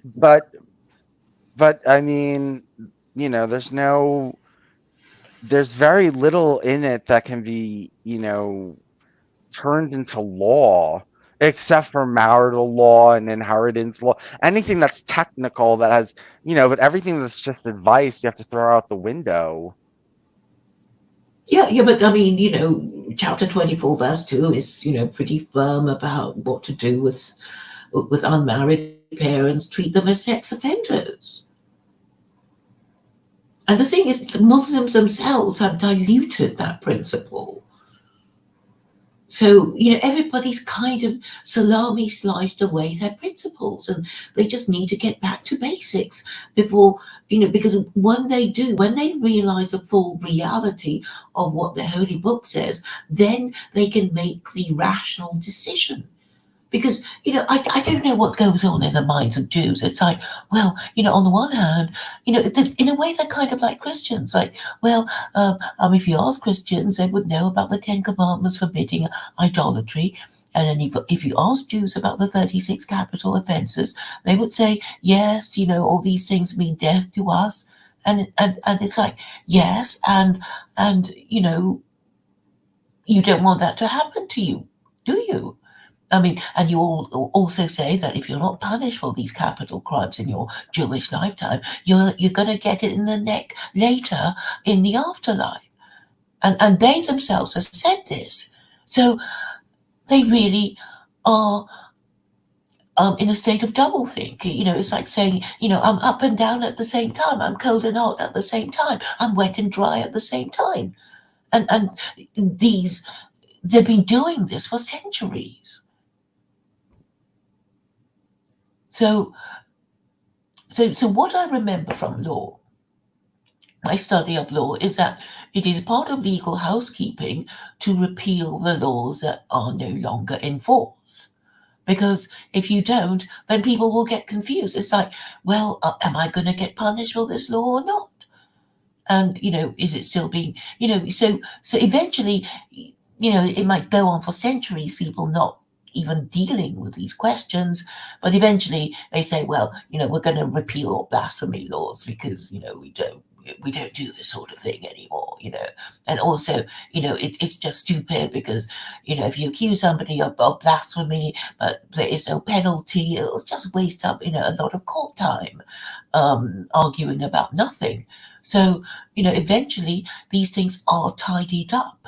I mean, there's very little in it that can be, turned into law, except for marital law and inheritance law. Anything that's technical that has, but everything that's just advice, you have to throw out the window. Yeah, yeah, but I mean, chapter 24, verse 2 is, pretty firm about what to do with unmarried parents, treat them as sex offenders. And the thing is, the Muslims themselves have diluted that principle. So, everybody's kind of salami sliced away their principles and they just need to get back to basics before, because when they do, when they realize the full reality of what the Holy Book says, then they can make the rational decision. Because, I don't know what goes on in the minds of Jews. It's like, well, on the one hand, in a way they're kind of like Christians. Like, well, if you ask Christians, they would know about the Ten Commandments forbidding idolatry. And then if you ask Jews about the 36 capital offenses, they would say, yes, all these things mean death to us. And it's like, yes, and you don't want that to happen to you, do you? I mean, and you all also say that if you're not punished for these capital crimes in your Jewish lifetime, you're going to get it in the neck later in the afterlife. And they themselves have said this. So they really are in a state of doublethink. It's like saying, I'm up and down at the same time. I'm cold and hot at the same time. I'm wet and dry at the same time. And they've been doing this for centuries. So So what I remember from law, my study of law, is that it is part of legal housekeeping to repeal the laws that are no longer in force. Because if you don't, then people will get confused. It's like, well, am I going to get punished for this law or not? And is it still being, so eventually, it might go on for centuries, people not even dealing with these questions, but eventually they say, well, we're going to repeal all blasphemy laws because we don't do this sort of thing anymore. And also, it's just stupid because if you accuse somebody of blasphemy but there is no penalty, it'll just waste up a lot of court time arguing about nothing. So eventually these things are tidied up.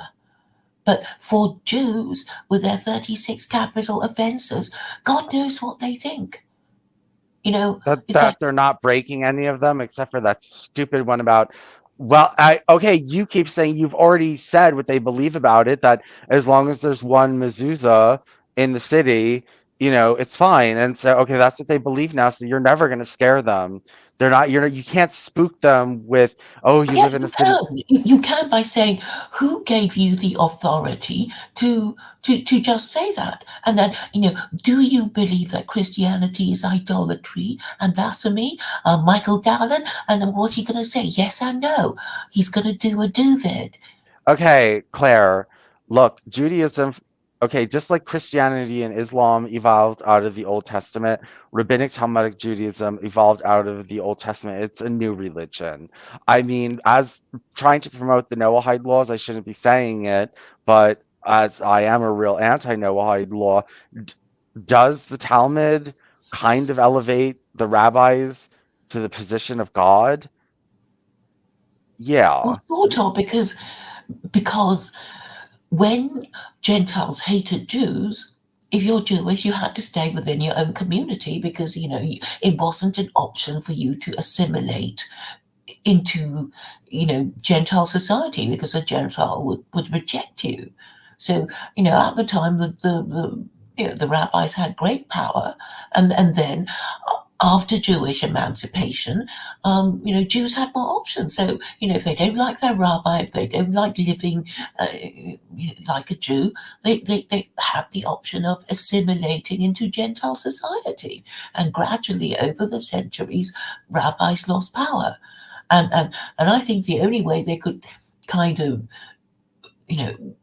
But for Jews with their 36 capital offenses, God knows what they think. That It's like, that they're not breaking any of them except for that stupid one about, well, I okay, you keep saying you've already said what they believe about it, that as long as there's one mezuzah in the city, it's fine. And so, okay, that's what they believe now, so you're never going to scare them. They're not, you can't spook them with, oh, you yeah, live in a you city. can. You can by saying, who gave you the authority to just say that? And then, do you believe that Christianity is idolatry and blasphemy? Michael Dallin, and then what's he going to say? Yes and no. He's going to do a do-vid. Okay, Claire, look, Judaism, okay, just like Christianity and Islam evolved out of the Old Testament, Rabbinic Talmudic Judaism evolved out of the Old Testament. It's a new religion. I mean, as trying to promote the Noahide laws, I shouldn't be saying it, but as I am a real anti-Noahide law, d- does the Talmud kind of elevate the rabbis to the position of God? Well, Yeah. sort of, because when Gentiles hated Jews, if you're Jewish, you had to stay within your own community because it wasn't an option for you to assimilate into Gentile society because a Gentile would reject you. So at the time the rabbis had great power, and then after Jewish emancipation, Jews had more options. So if they don't like their rabbi, if they don't like living like a Jew, they have the option of assimilating into Gentile society. And gradually over the centuries, rabbis lost power. And I think the only way they could kind of you know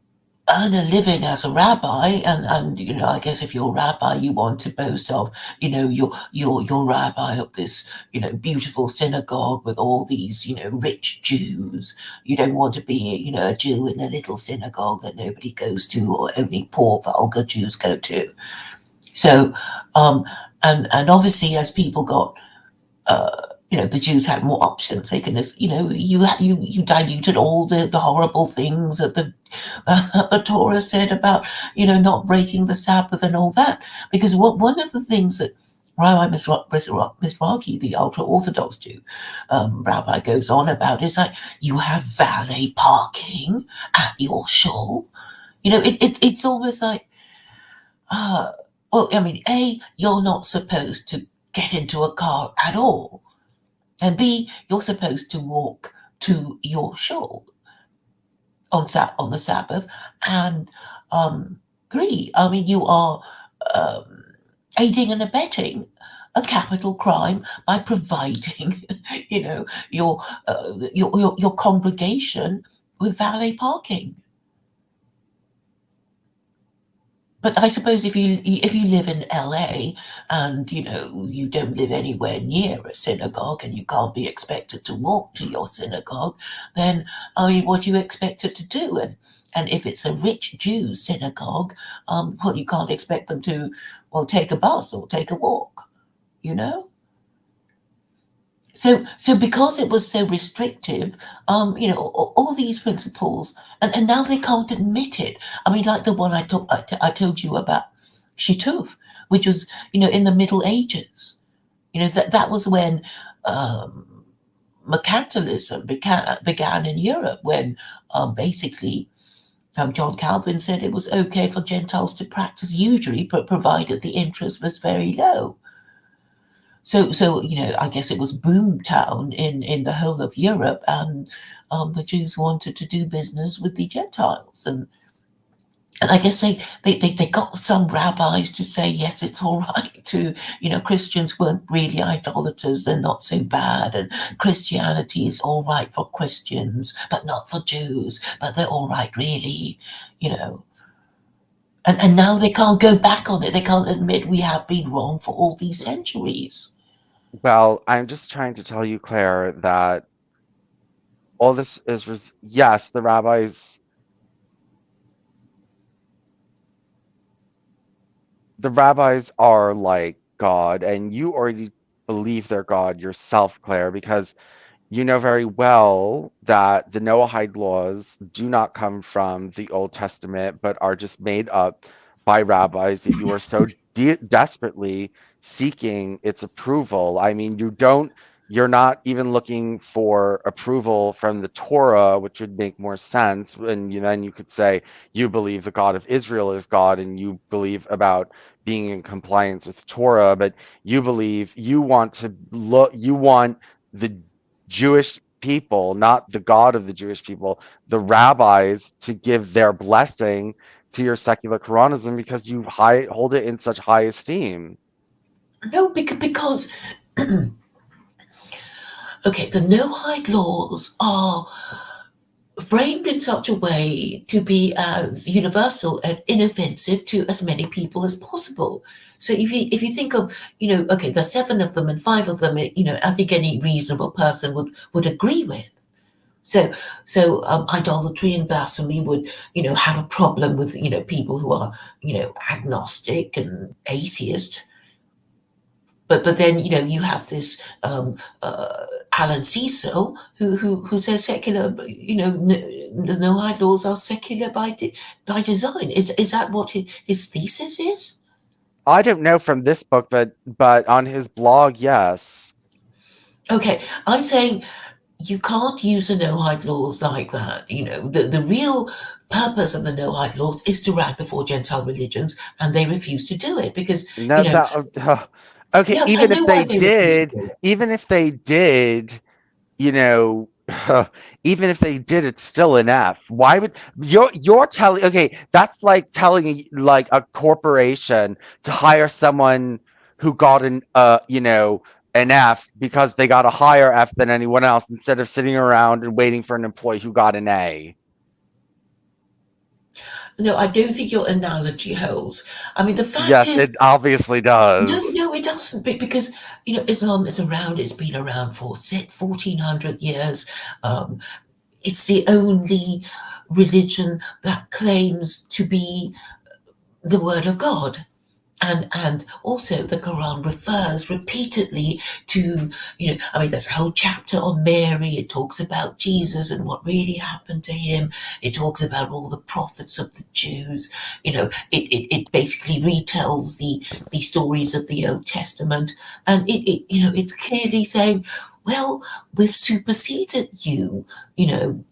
earn a living as a rabbi, and I guess if you're a rabbi, you want to boast of you're rabbi of this beautiful synagogue with all these rich Jews. You don't want to be a Jew in a little synagogue that nobody goes to or only poor vulgar Jews go to. So and obviously as people got the Jews had more options. They can, you diluted all the horrible things that the Torah said about, not breaking the Sabbath and all that. Because one of the things that Rabbi Mizrahi, the ultra Orthodox Jew rabbi, goes on about is like, you have valet parking at your shul. It's almost like, uh, well, I mean, A, you're not supposed to get into a car at all. And B, you're supposed to walk to your shul on the Sabbath. And three, I mean, you are aiding and abetting a capital crime by providing, you know, your congregation with valet parking. But I suppose if you live in LA and you don't live anywhere near a synagogue and you can't be expected to walk to your synagogue, then I mean, what do you expect it to do? And if it's a rich Jew synagogue, well, you can't expect them to, well, take a bus or take a walk, you know. So because it was so restrictive, all these principles, and now they can't admit it. I mean, like the one I told you about, Shituv, which was, in the Middle Ages. That was when mercantilism began in Europe, when basically John Calvin said it was okay for Gentiles to practice usury, but provided the interest was very low. So I guess it was boom town in the whole of Europe, and the Jews wanted to do business with the Gentiles, and I guess they got some rabbis to say yes, it's all right to, Christians weren't really idolaters, they're not so bad, and Christianity is all right for Christians, but not for Jews, but they're all right really, you know. And now they can't go back on it. They can't admit we have been wrong for all these centuries. Well, I'm just trying to tell you, Claire, that all this is, yes, the rabbis are like God, and you already believe they're God yourself, Claire, because you know very well that the Noahide laws do not come from the Old Testament, but are just made up by rabbis that you are so desperately seeking its approval. I mean, you're not even looking for approval from the Torah, which would make more sense. And then you could say you believe the God of Israel is God, and you believe about being in compliance with Torah, but you want the Jewish people, not the God of the Jewish people, the rabbis, to give their blessing to your secular Koranism because you hold it in such high esteem. No, because okay, the no-hide laws are framed in such a way to be as universal and inoffensive to as many people as possible. So if you think of, okay, there's seven of them and five of them, I think any reasonable person would agree with. So idolatry and blasphemy would, have a problem with, people who are, agnostic and atheist. But then you have this Alan Cecil who says secular, the no hide laws are secular by design. Is that what his thesis is? I don't know from this book, but on his blog, yes. Okay, I'm saying you can't use the no hide laws like that. The real purpose of the no hide laws is to rank the four Gentile religions, and they refuse to do it because No, okay, yeah, I know why they refuse to do it. even if they did, you know, even if they did, it's still an F. Why would you're telling? Okay, that's like telling like a corporation to hire someone who got an F because they got a higher F than anyone else instead of sitting around and waiting for an employee who got an A. No, I don't think your analogy holds. I mean, the fact Yes, is, it obviously does. no, it doesn't. Because Islam is around. It's been around for 1400 years. Um, it's the only religion that claims to be the word of God. And also the Quran refers repeatedly to, I mean, there's a whole chapter on Mary. It talks about Jesus and what really happened to him. It talks about all the prophets of the Jews. It basically retells the stories of the Old Testament, and it's clearly saying, well, we've superseded you, you know,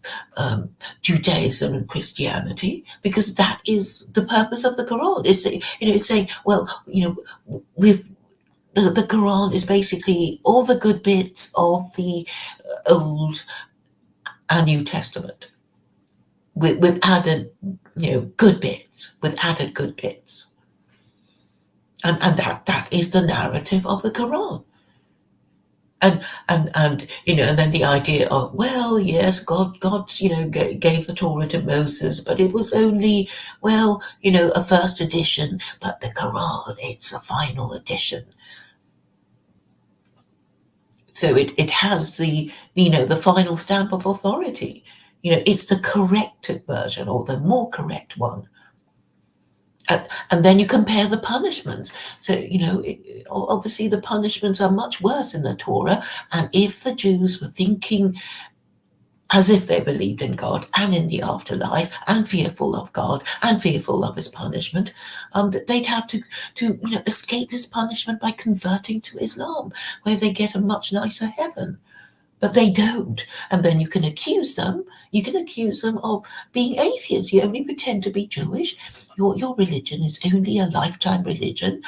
Judaism and Christianity, because that is the purpose of the Quran. It's saying, well, with the Quran is basically all the good bits of the Old and New Testament with added, good bits, with added good bits. And that is the narrative of the Quran. And and then the idea of, well, yes, God's gave the Torah to Moses, but it was only, well, a first edition, but the Quran, it's a final edition. So it has the final stamp of authority. It's the corrected version, or the more correct one. And then you compare the punishments. So, obviously the punishments are much worse in the Torah. And if the Jews were thinking as if they believed in God and in the afterlife, and fearful of God and fearful of his punishment, that they'd have to escape his punishment by converting to Islam, where they get a much nicer heaven. But they don't. And then you can accuse them. You can accuse them of being atheists. You only pretend to be Jewish. Your religion is only a lifetime religion.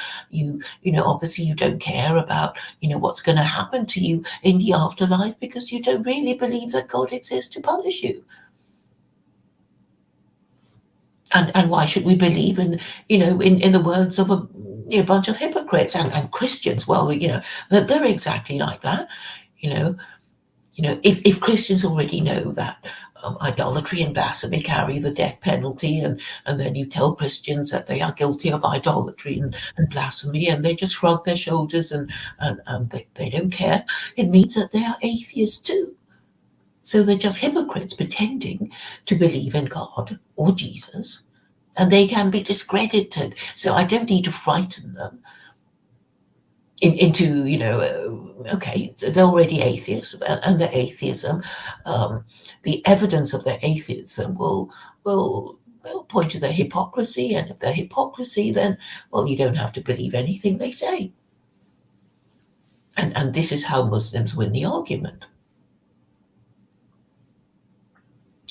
Obviously you don't care about, what's going to happen to you in the afterlife, because you don't really believe that God exists to punish you. And why should we believe in the words of a bunch of hypocrites and Christians? Well, they're exactly like that. You know, if Christians already know that idolatry and blasphemy carry the death penalty, and then you tell Christians that they are guilty of idolatry and blasphemy, and they just shrug their shoulders and they don't care, it means that they are atheists too. So they're just hypocrites pretending to believe in God or Jesus, and they can be discredited. So I don't need to frighten them into okay, they're already atheists, and their atheism, the evidence of their atheism will point to their hypocrisy, and if they're hypocrisy, then, well, you don't have to believe anything they say. And this is how Muslims win the argument,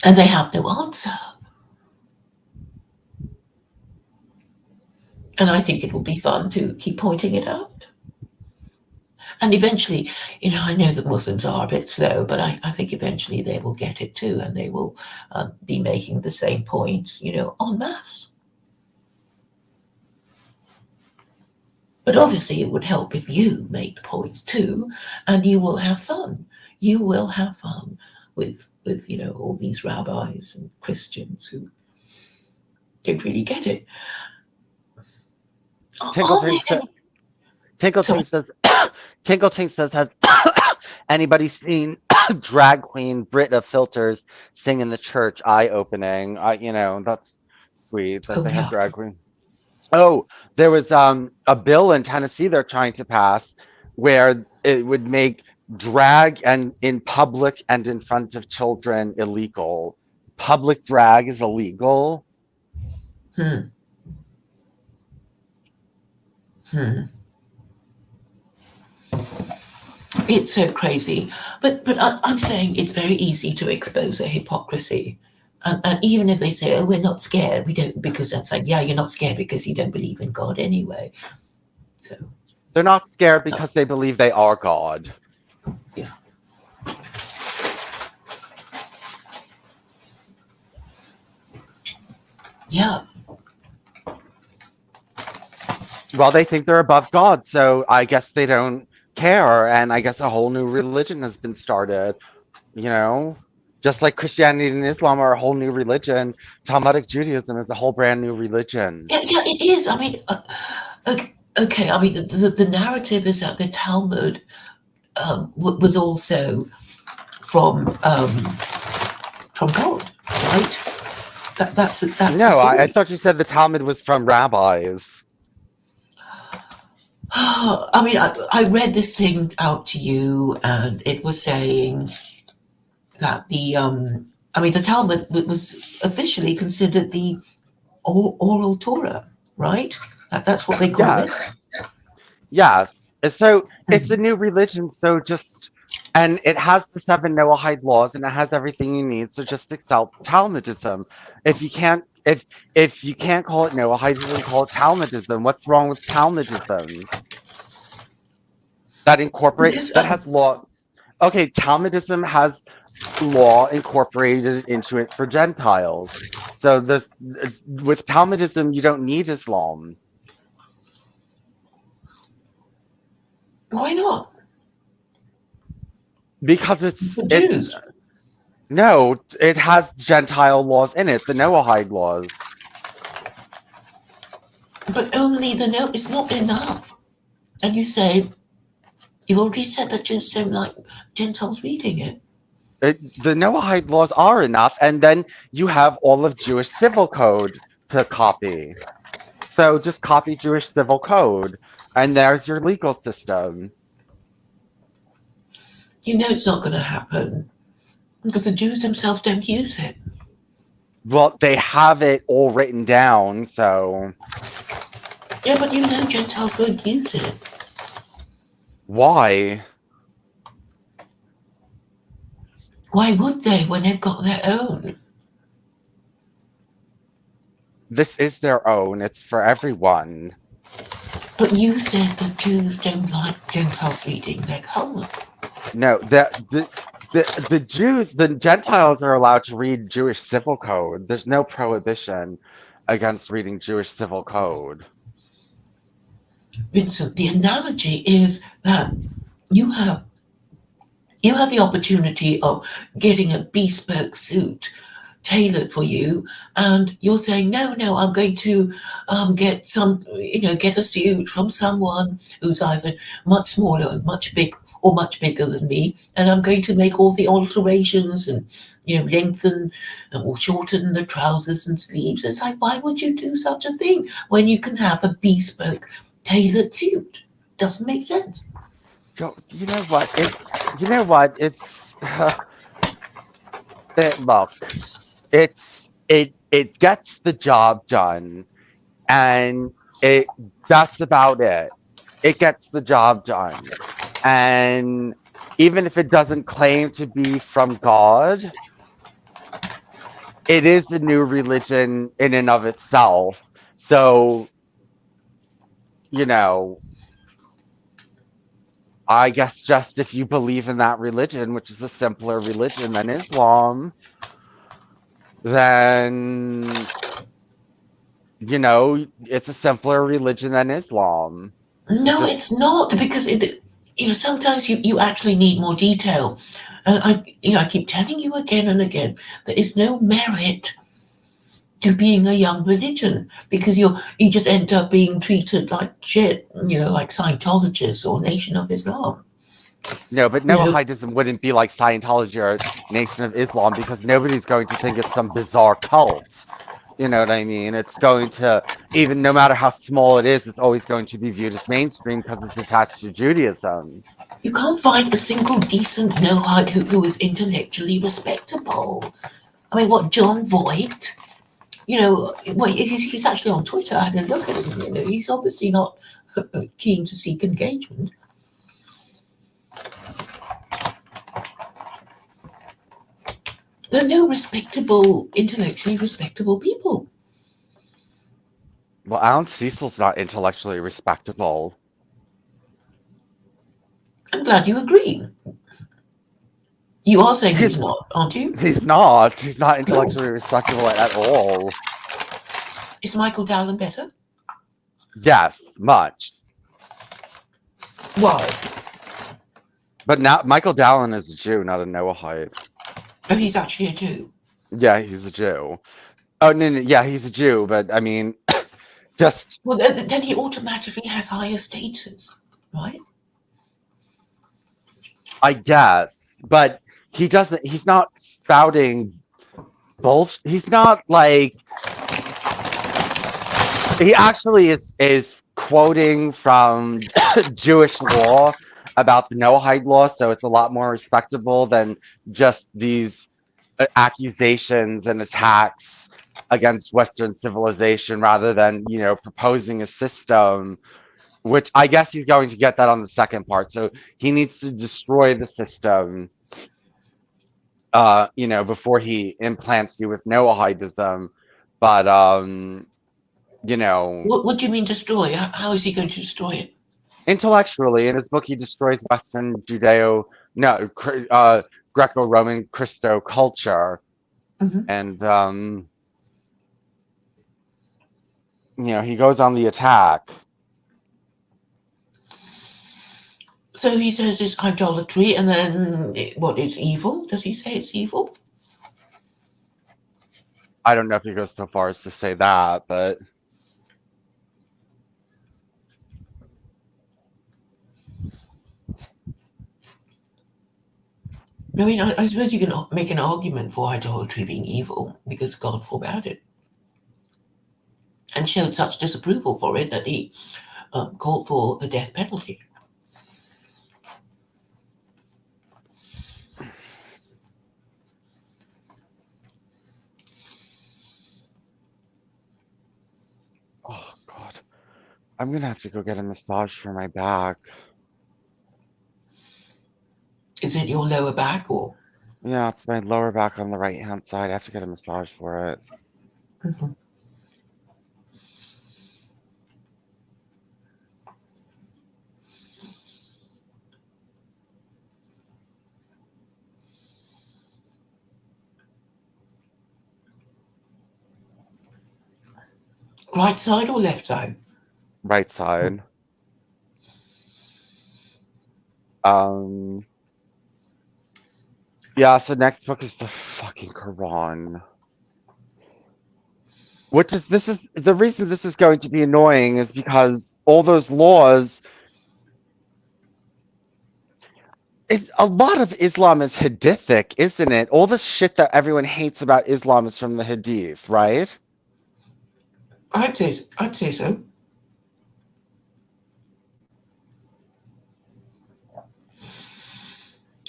and they have no answer. And I think it will be fun to keep pointing it out. And eventually, I know that Muslims are a bit slow, but I think eventually they will get it too, and they will be making the same points, en masse. But obviously, it would help if you make the points too, and you will have fun. You will have fun with all these rabbis and Christians who don't really get it. Are there any? Tinkleting Sorry. says, Tinkleting says, has anybody seen drag queen Britta Filters sing in the church? Eye opening. That's sweet that Oh, they have yeah. drag queen. Oh, there was a bill in Tennessee they're trying to pass where it would make drag and in public and in front of children illegal. Public drag is illegal. Hmm. Hmm. It's so crazy. But I'm saying it's very easy to expose a hypocrisy. And even if they say, oh, we're not scared, we don't, because that's like, yeah, you're not scared because you don't believe in God anyway. So, They're not scared uh, because they believe they are God. yeah. Yeah. Well, they think they're above God, so I guess they don't care. And I guess a whole new religion has been started, you know? Just like Christianity and Islam are a whole new religion, Talmudic Judaism is a whole brand new religion. Yeah, it is. I mean, okay. I mean, the narrative is that the Talmud was also from God, right? That's the No, I story. thought you said the Talmud was from rabbis. I mean, I read this thing out to you, and it was saying that the Talmud was officially considered the oral Torah, right? That's what they call it. Yes, yes. And so it's a Mhm. new religion, so and it has the seven Noahide laws and it has everything you need, so just accept Talmudism. If you can't call it Noahidism, call it Talmudism. What's wrong with Talmudism? Because That has law. Okay, Talmudism has law incorporated into it for Gentiles. So this with Talmudism, you don't need Islam. Why not? Because For it's Jews. no, it has Gentile laws in it, the Noahide laws. But only the no, it's not enough. And you say, you've already said that Jews don't like Gentiles reading it. The Noahide laws are enough, and then you have all of Jewish civil code to copy. So just copy Jewish civil code, and there's your legal system. You know it's not going to happen because the Jews themselves don't use it. Well, they have it all written down, so Yeah, but you know Gentiles won't use it. why? Why would they when they've got their own? This is their own. It's for everyone. But you said that Jews don't like Gentiles reading their Talmud. No, the Jews, the Gentiles are allowed to read Jewish civil code. There's no prohibition against reading Jewish civil code. Vincent, the analogy is that you have you have the opportunity of getting a bespoke suit tailored for you, and you're saying no, I'm going to get some, get a suit from someone who's either much smaller, much big, or much bigger than me, and I'm going to make all the alterations and lengthen or shorten the trousers and sleeves. It's like, why would you do such a thing when you can have a bespoke tailored suit? Doesn't make sense. You know what? You know what? Look, it gets the job done, and it that's about it. It gets the job done. And even if it doesn't claim to be from God, it is a new religion in and of itself. So, you know, I guess just if you believe in that religion, which is a simpler religion than Islam, then, it's a simpler religion than Islam. It No, just, it's not because sometimes you actually need more detail, and I keep telling you again and again there is no merit to being a young religion because you just end up being treated like shit, like Scientologists or Nation of Islam. no, but You know, Noahidism wouldn't be like Scientology or Nation of Islam because nobody's going to think it's some bizarre cult. You know what I mean? It's going to, even no matter how small it is, it's always going to be viewed as mainstream because it's attached to Judaism. you can't find a single decent Noahide who is intellectually respectable. I mean, what John Voight? Well, he's actually on Twitter. I had a look at him. He's obviously not keen to seek engagement. There are no respectable, intellectually respectable people. Well, Alan Cecil's not intellectually respectable. I'm glad you agree. You are saying he's He's not, aren't you? he's not. He's not No. intellectually respectable at all. Is Michael Dowling better? Yes, much. Why? But now Michael Dallin is a Jew, not a Noahide. Oh, he's actually a Jew. Yeah, he's a Jew. Oh no, yeah, he's a Jew, but I mean, just Well, then he automatically has higher status, right? I guess, but he doesn't. He's not spouting bullshit. He's not like he actually is quoting from Jewish law about the Noahide law, so it's a lot more respectable than just these accusations and attacks against Western civilization rather than, proposing a system, which I guess he's going to get that on the second part. So he needs to destroy the system, before he implants you with Noahidism. But, you know, What do you mean destroy? How is he going to destroy it? intellectually, in his book, he destroys Western no, Greco-Roman Christo culture. Hmm. And, he goes on the attack. So he says it's idolatry, and then what? It's evil? Does he say it's evil? I don't know if he goes so far as to say that, but I mean, I suppose you can make an argument for idolatry being evil because God forbade it and showed such disapproval for it that he called for the death penalty. oh God, I'm gonna have to go get a massage for my back. Is it your lower back or? Yeah, it's my lower back on the right-hand side. I have to get a massage for it. Mhm. Right side or left side? Right side. Um, yeah, so next book is the fucking Quran. Which is this is the reason this is going to be annoying is because all those laws, a lot of Islam is Hadithic, isn't it? All the shit that everyone hates about Islam is from the Hadith, right? I'd say so.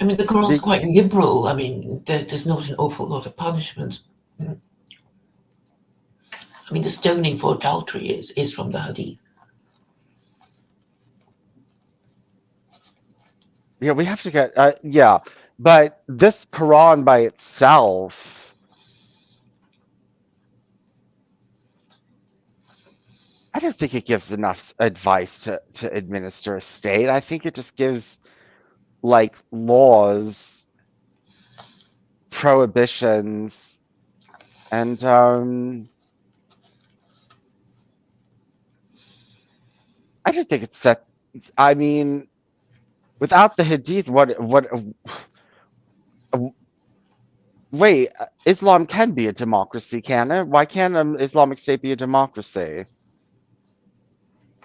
I mean, the Quran's Be- quite liberal. I mean, there's not an awful lot of punishment. I mean, the stoning for adultery is from the Hadith. yeah, we have to get yeah, but this Quran by itself, I don't think it gives enough advice to administer a state. I think it just gives like laws, prohibitions, and I don't think it's set. I mean, without the Hadith, what? Wait, Islam can be a democracy, can it? Why can't an Islamic State be a democracy?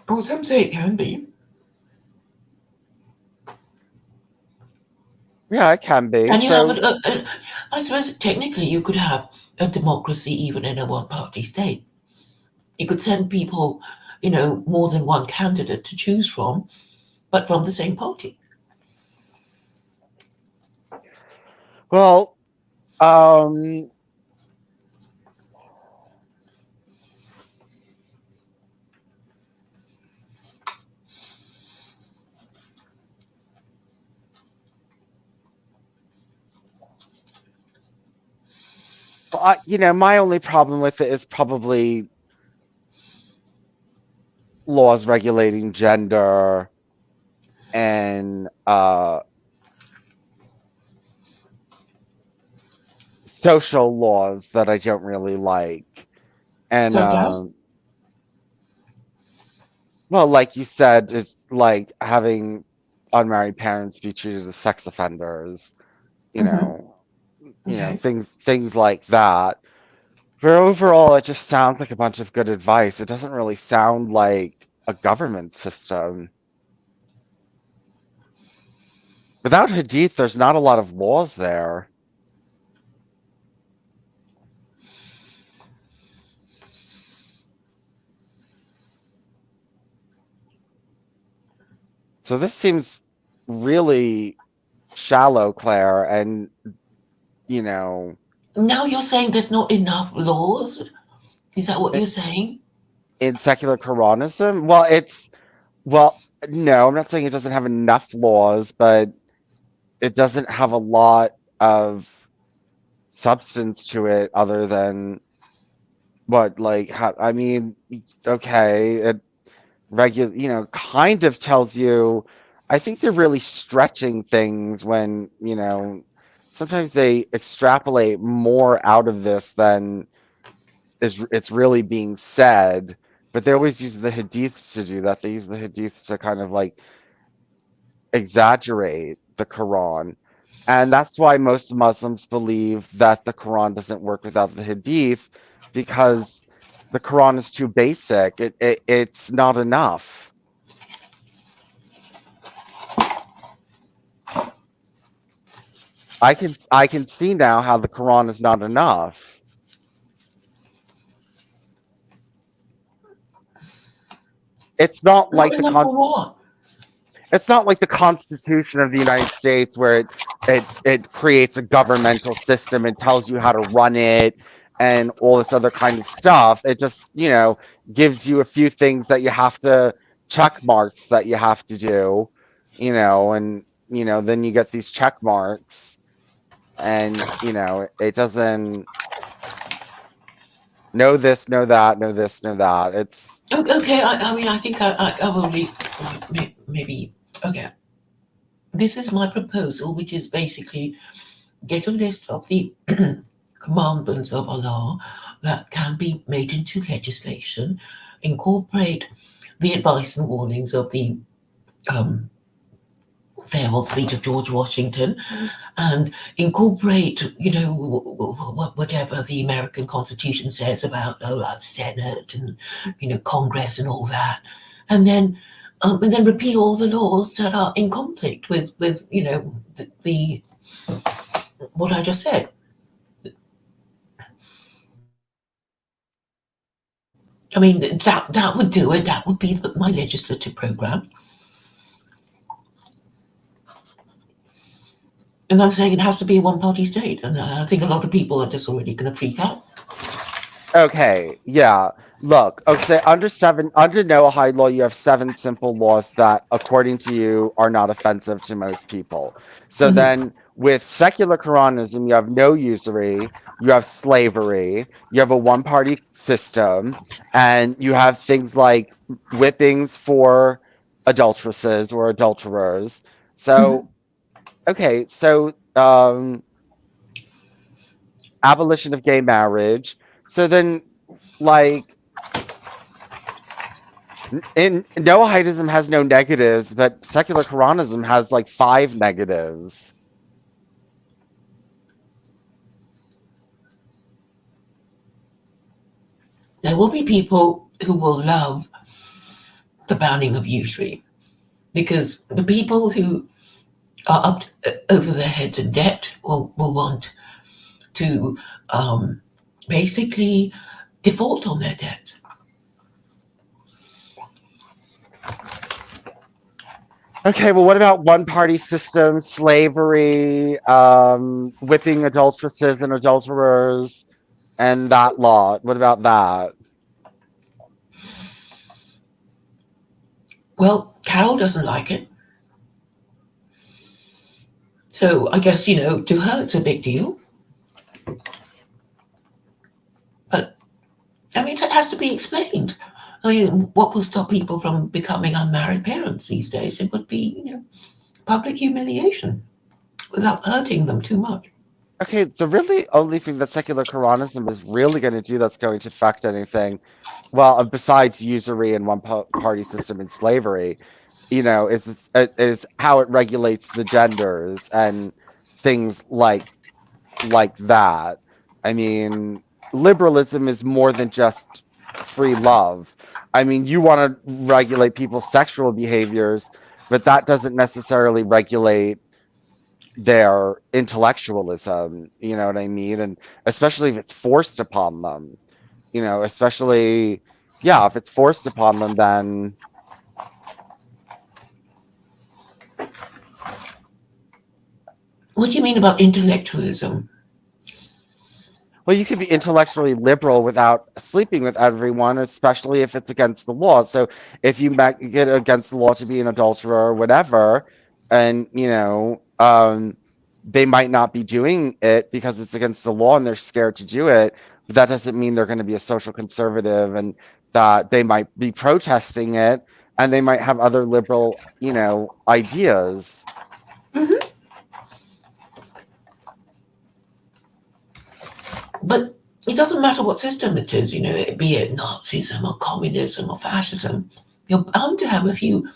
Oh, some say it can be. Yeah, it can be. And you have So, I suppose technically you could have a democracy even in a one-party state. You could send people, more than one candidate to choose from, but from the same party. well, um, my only problem with it is probably laws regulating gender and social laws that I don't really like. And Such as, well, like you said, it's like having unmarried parents be treated as sex offenders, you hmm know, okay. things like that. But overall, it just sounds like a bunch of good advice. It doesn't really sound like a government system. Without Hadith, there's not a lot of laws there. So this seems really shallow, Claire, and you know, Now you're saying there's not enough laws? Is that what i- you're saying? in secular Koranism, well, no, I'm not saying it doesn't have enough laws, but it doesn't have a lot of substance to it other than what, like, I mean, okay, it kind of tells you. I think they're really stretching things when, sometimes they extrapolate more out of this than it's really being said. But they always use the hadiths to do that. They use the hadiths to kind of like exaggerate the Quran. And that's why most Muslims believe that the Quran doesn't work without the Hadith, because the Quran is too basic. It's not enough. I can see now how the Quran is not enough. It's not Not like enough for what? it's not like the Constitution of the United States where it creates a governmental system and tells you how to run it and all this other kind of stuff. It just, gives you a few things that you have to check marks that you have to do, and then you get these check marks and it doesn't know this, know that, know this, know that. It's Okay, I mean, I think I've already maybe. Okay, this is my proposal, which is basically get a list of the commandments of Allah that can be made into legislation, incorporate the advice and warnings of the um, farewell speech of George Washington, and incorporate, whatever the American Constitution says about Senate and Congress and all that, and then repeal all the laws that are in conflict with the what I just said. I mean, that would do it. That would be my legislative program. And I'm saying it has to be a one-party state, and I think a lot of people are just already going to freak out. Okay, yeah. Look, okay, under Noahide law, you have 7 simple laws that, according to you, are not offensive to most people. So Mhm. then, with secular Koranism, you have no usury, you have slavery, you have a one-party system, and you have things like whippings for adulteresses or adulterers. So, okay, so abolition of gay marriage. So then, like, in Noahidism has no negatives, but secular Quranism has like 5 negatives. There will be people who will love the banning of usury because the people who are over their heads in debt will want to basically default on their debts. Okay, well, what about one-party system, slavery, whipping adulteresses and adulterers, and that law? What about that? Well, Carol doesn't like it. So I guess, to her it's a big deal. But I mean, it has to be explained. I mean, what will stop people from becoming unmarried parents these days? It would be, public humiliation without hurting them too much. Okay, the really only thing that secular Quranism is really going to do that's going to affect anything, well, besides usury and one-party system and slavery, is how it regulates the genders and things like that. I mean, liberalism is more than just free love. I mean, you want to regulate people's sexual behaviors, but that doesn't necessarily regulate their intellectualism, you know what I mean? And especially if it's forced upon them, especially, yeah, if it's forced upon them, then, What do you mean about intellectualism? well, you could be intellectually liberal without sleeping with everyone, especially if it's against the law. So if you get against the law to be an adulterer or whatever, and, they might not be doing it because it's against the law and they're scared to do it, but that doesn't mean they're going to be a social conservative and that they might be protesting it and they might have other liberal, ideas. Hmm. But it doesn't matter what system it is, be it Nazism or communism or fascism, you're bound to have a few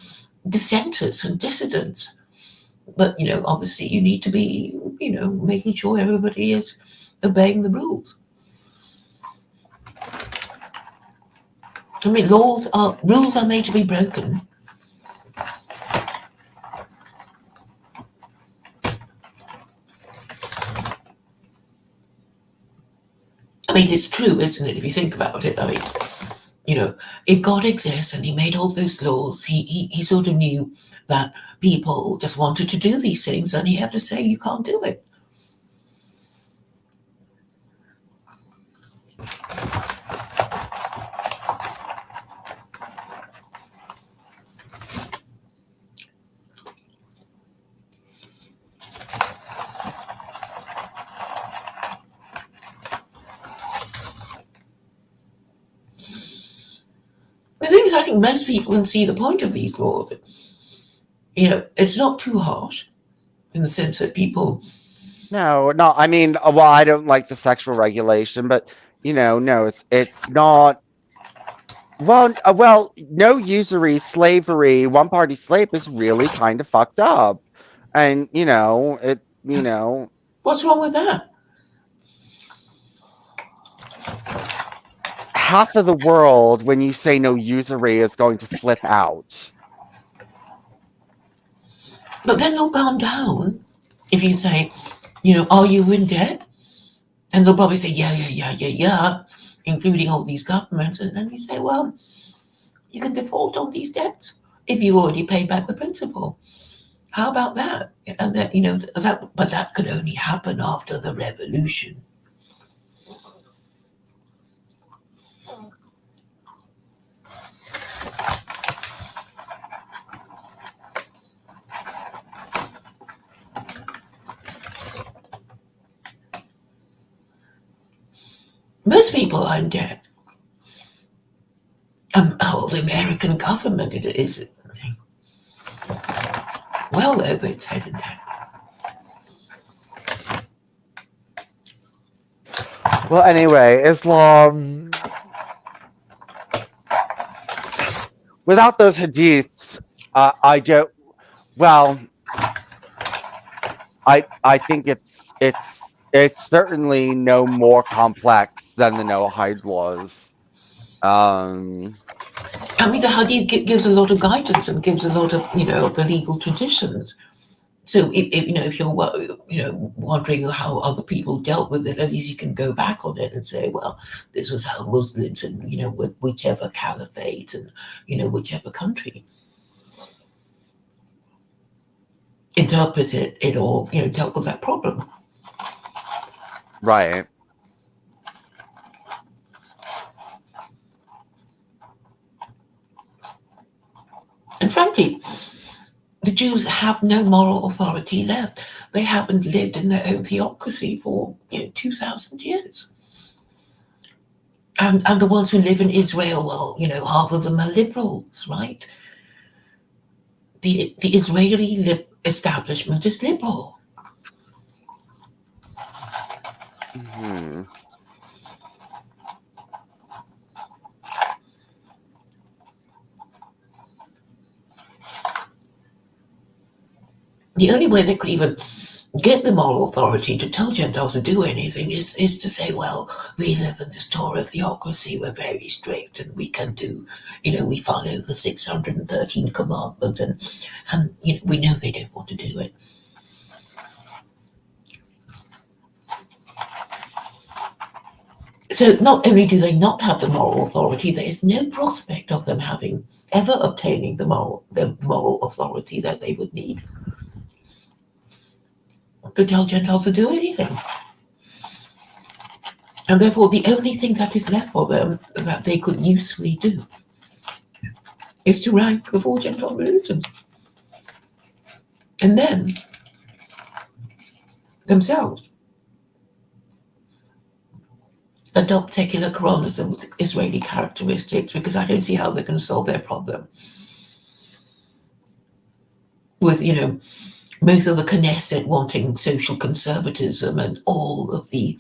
dissenters and dissidents. But, obviously you need to be, making sure everybody is obeying the rules. I mean, rules are made to be broken. I mean, it's true, isn't it? If you think about it, I mean, if God exists and He made all those laws, he sort of knew that people just wanted to do these things, and He had to say, you can't do it. The thing is, I think most people can see the point of these laws. It's not too harsh in the sense that people. No, no, I mean, well, I don't like the sexual regulation, but no, it's not. Well, no usury, slavery, one party slave is really kind of fucked up, and What's wrong with that? half of the world, when you say no usury, is going to flip out. But then they'll calm down if you say, are you in debt? And they'll probably say, yeah, yeah, yeah, yeah, yeah, including all these governments. And then you say, well, you can default on these debts if you already paid back the principal. How about that? And that, but that could only happen after the revolution. Most people are in debt. The American government is well over its head in debt. Well, anyway, Islam, without those hadiths, I don't. Well, I think it's certainly no more complex than the Noahide was. I mean, the Hadith gives a lot of guidance and gives a lot of, of the legal traditions. So if you're wondering how other people dealt with it, at least you can go back on it and say, well, this was how Muslims and with whichever caliphate and whichever country interpreted it or dealt with that problem. Right. And frankly, the Jews have no moral authority left. They haven't lived in their own theocracy for 2,000 years. And the ones who live in Israel, well, half of them are liberals, right? The Israeli establishment is liberal. Hmm. The only way they could even get the moral authority to tell Gentiles to do anything is to say, well, we live in this Torah theocracy, we're very strict, and we can do, we follow the 613 commandments, and we know they don't want to do it. So not only do they not have the moral authority, there is no prospect of them ever obtaining the moral authority that they would need to tell Gentiles to do anything. And therefore, the only thing that is left for them that they could usefully do is to rank the 4 Gentile religions. And then, themselves, adopt secular Koranism with Israeli characteristics, because I don't see how they can solve their problem with, most of the Knesset wanting social conservatism and all of the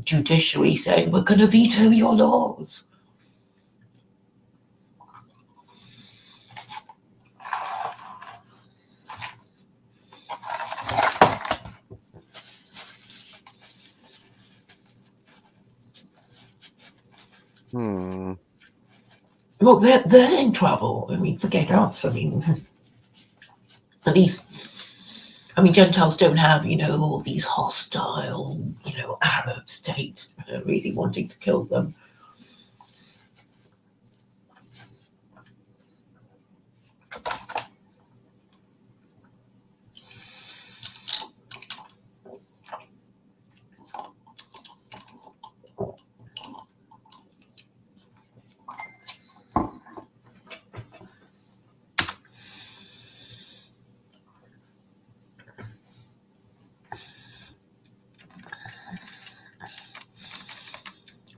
judiciary saying, we're going to veto your laws. Hmm. Well, they're in trouble. I mean, forget us. I mean, at least, I mean, Gentiles don't have, all these hostile, Arab states really wanting to kill them.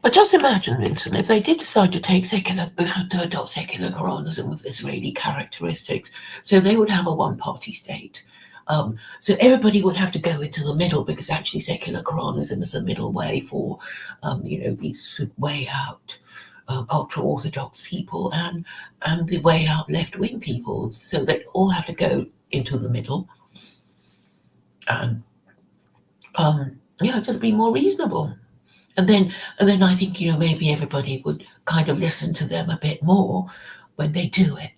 But just imagine, Vincent, if they did decide to adopt secular Koranism with Israeli characteristics, so they would have a one-party state. So everybody would have to go into the middle because actually secular Koranism is a middle way for, these way out ultra-orthodox people and the way out left-wing people. So they all have to go into the middle and just be more reasonable. And then I think, maybe everybody would kind of listen to them a bit more when they do it.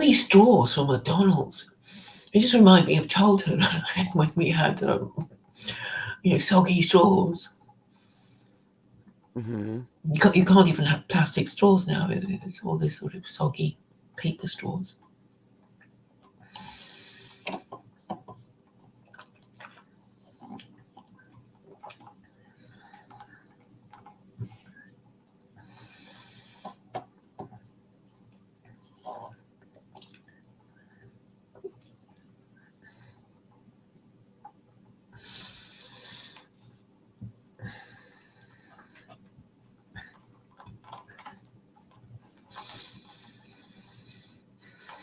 These straws from McDonald's, they just remind me of childhood when we had, soggy straws. Hmm. You can't even have plastic straws now. It's all this sort of soggy paper straws.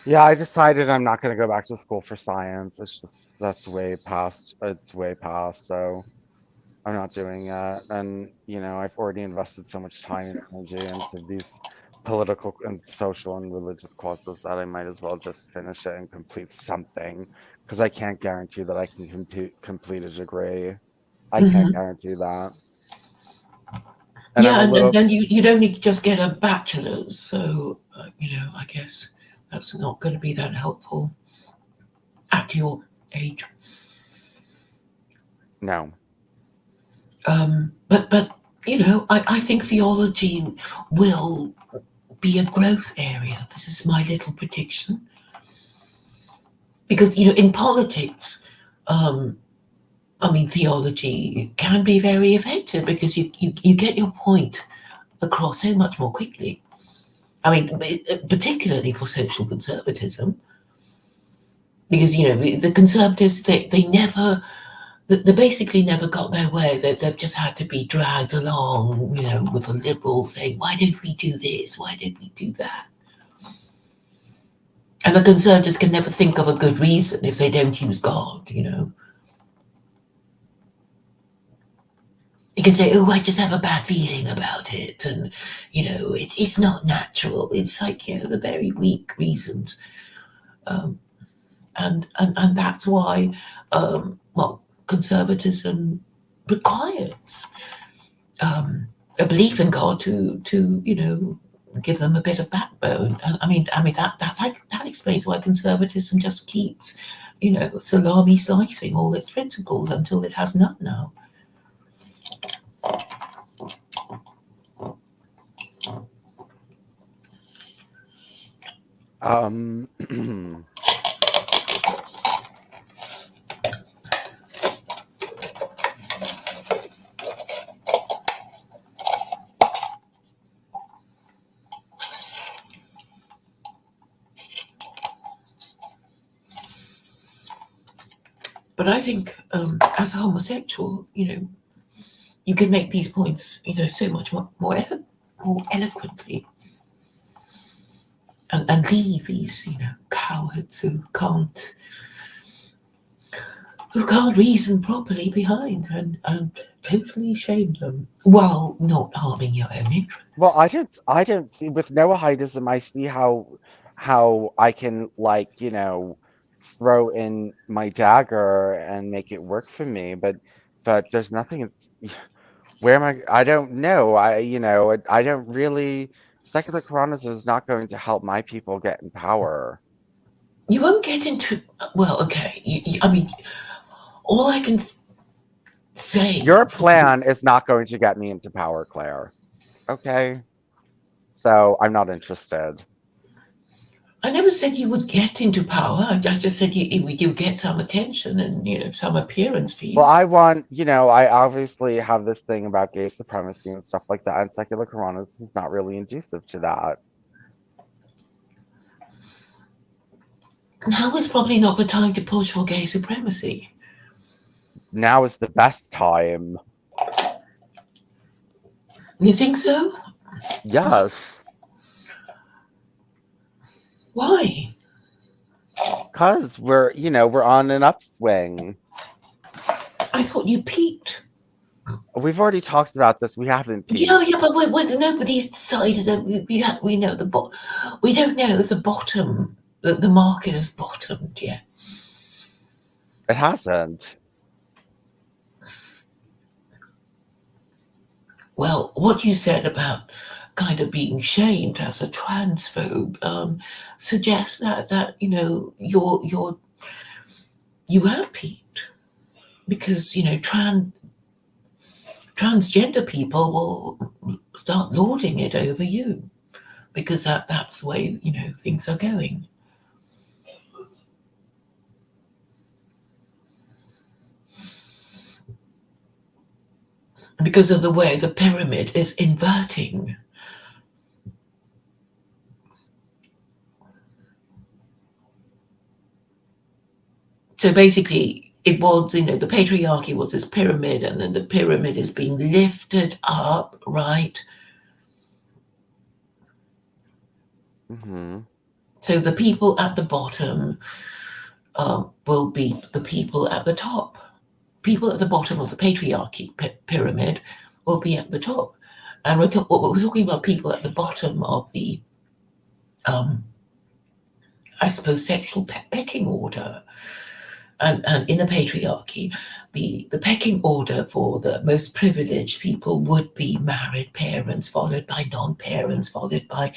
Yeah, I decided I'm not going to go back to school for science. It's just that's way past. It's way past. So I'm not doing it. And I've already invested so much time and energy into these political and social and religious causes that I might as well just finish it and complete something because I can't guarantee that I can complete a degree. I can't Hmm. guarantee that. And I'm Yeah, a and little, then you'd only just get a bachelor's. So, I guess that's not going to be that helpful at your age. no. But I think theology will be a growth area. This is my little prediction. Because, in politics, um, I mean, theology can be very effective because you get your point across so much more quickly. I mean, particularly for social conservatism, because, the conservatives, they never, they basically never got their way. They've just had to be dragged along, with the liberals saying, why did we do this? Why did we do that? And the Conservatives can never think of a good reason if they don't use God. You can say, oh, I just have a bad feeling about it. And, it's not natural. It's like, the very weak reasons. Um, and that's why, conservatism requires a belief in God to give them a bit of backbone. And I mean that explains why conservatism just keeps salami slicing all its principles until it has none now. Um, But I think as a homosexual, you can make these points so much more eloquently and leave these cowards who can't who can't reason properly behind and totally shame them while not harming your own Well, interests. I don't see with Noahidism, I see how I can like, throw in my dagger and make it work for me, but there's nothing where am I don't know. I don't really secular Koranism is not going to help my people get in power. You won't get into, well, okay, I mean, all I can say Your for you, plan is not going to get me into power, Claire. Okay? So I'm not interested. I never said you would get into power. I just said you get some attention and some appearance Well, fees. I want, I obviously have this thing about gay supremacy and stuff like that, and secular Koranism is not really conducive to that. Now is probably not the time to push for gay supremacy. Now is the best time. You think so? Yes, Why? because we're on an upswing. I thought you peaked. We've already talked about this. We haven't Yeah, peaked. yeah, but nobody's decided that we know we don't know if the bottom the market has bottomed yet. It hasn't. Well, what you said about kind of being shamed as a transphobe suggests that you have peaked because transgender people will start lording it over you because that's the way things are going. Because of the way the pyramid is inverting. So basically, it was, the patriarchy was this pyramid, and then the pyramid is being lifted up, right? Hmm. So the people at the bottom will be the people at the top. People at the bottom of the patriarchy pyramid will be at the top. And we're talking about people at the bottom of the, um, I suppose, sexual pecking order. And in a patriarchy, the pecking order for the most privileged people would be married parents, followed by non-parents, followed by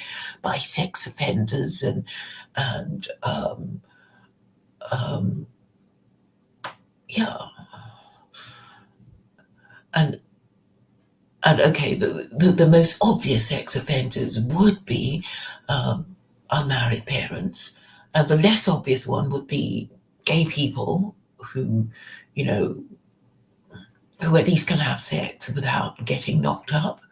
sex offenders, and um, yeah, and and okay, the most obvious sex offenders would be unmarried parents, and the less obvious one would be gay people who, you know, who at least can have sex without getting knocked up.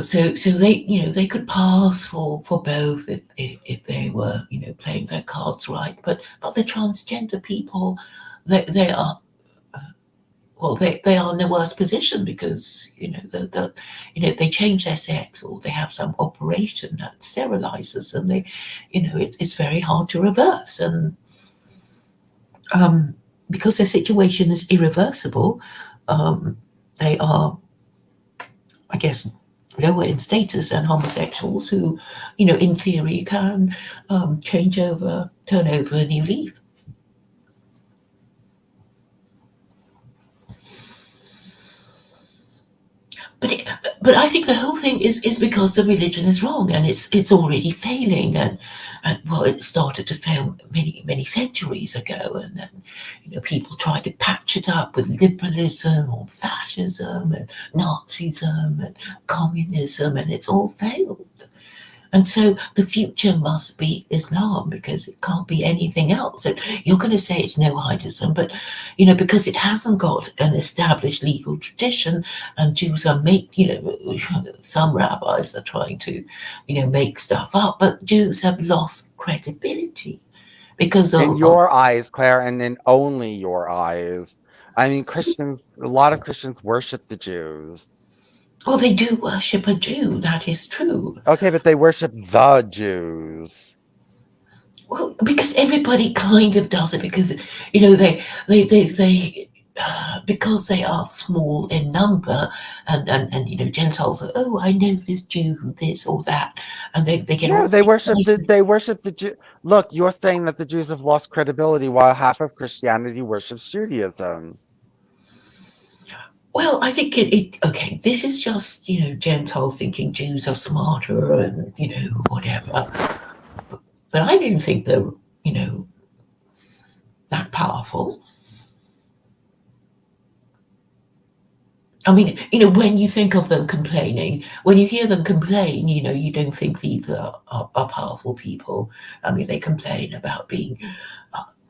So they could pass for both if they were playing their cards right. But the transgender people, they are well they are in a worse position because if they change their sex or they have some operation that sterilizes them, it's very hard to reverse. And because their situation is irreversible, they are, I guess, lower in status than homosexuals who, in theory, can turn over a new leaf. But but I think the whole thing is because the religion is wrong and it's already failing, and well, it started to fail many centuries ago, and then people tried to patch it up with liberalism or fascism and Nazism and communism, and it's all failed. And so the future must be Islam because it can't be anything else. And you're going to say it's Noahidism, but because it hasn't got an established legal tradition, and Jews are some rabbis are trying to, make stuff up, but Jews have lost credibility because In of your eyes, Claire, and in only your eyes. I mean, a lot of Christians worship the Jews. well, they do worship a Jew. That is true. Okay, but they worship the Jews. Well, because everybody kind of does it because they because they are small in number, and Gentiles are, oh, I know this Jew who this or that, and they get No, all excited. they worship the Jew. Look, you're saying that the Jews have lost credibility while half of Christianity worships Judaism. Well, I think okay, this is just, Gentiles thinking Jews are smarter and, whatever. But I didn't think they're, you know, that powerful. I mean, when you think of them complaining, when you hear them complain, you don't think these are powerful people. I mean, they complain about being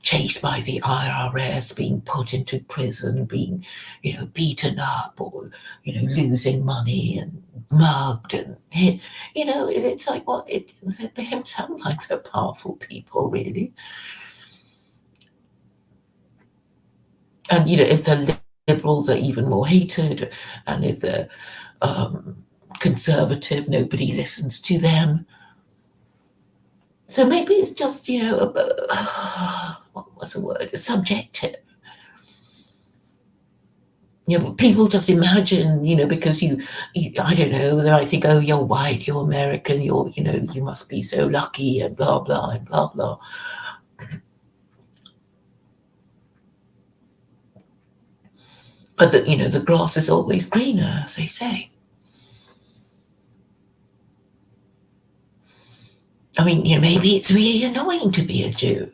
chased by the IRS, being put into prison, being, beaten up, or, losing money and mugged and hit. It's like, well, they don't sound like they're powerful people, really. And, if the liberals are even more hated, and if they're conservative, nobody listens to them. So maybe it's just, what's the word? Subjective. People just imagine, because you, I don't know, they might think, oh, you're white, you're American, you must be so lucky, and blah blah and blah blah. But the grass is always greener, as they say. I mean, maybe it's really annoying to be a Jew.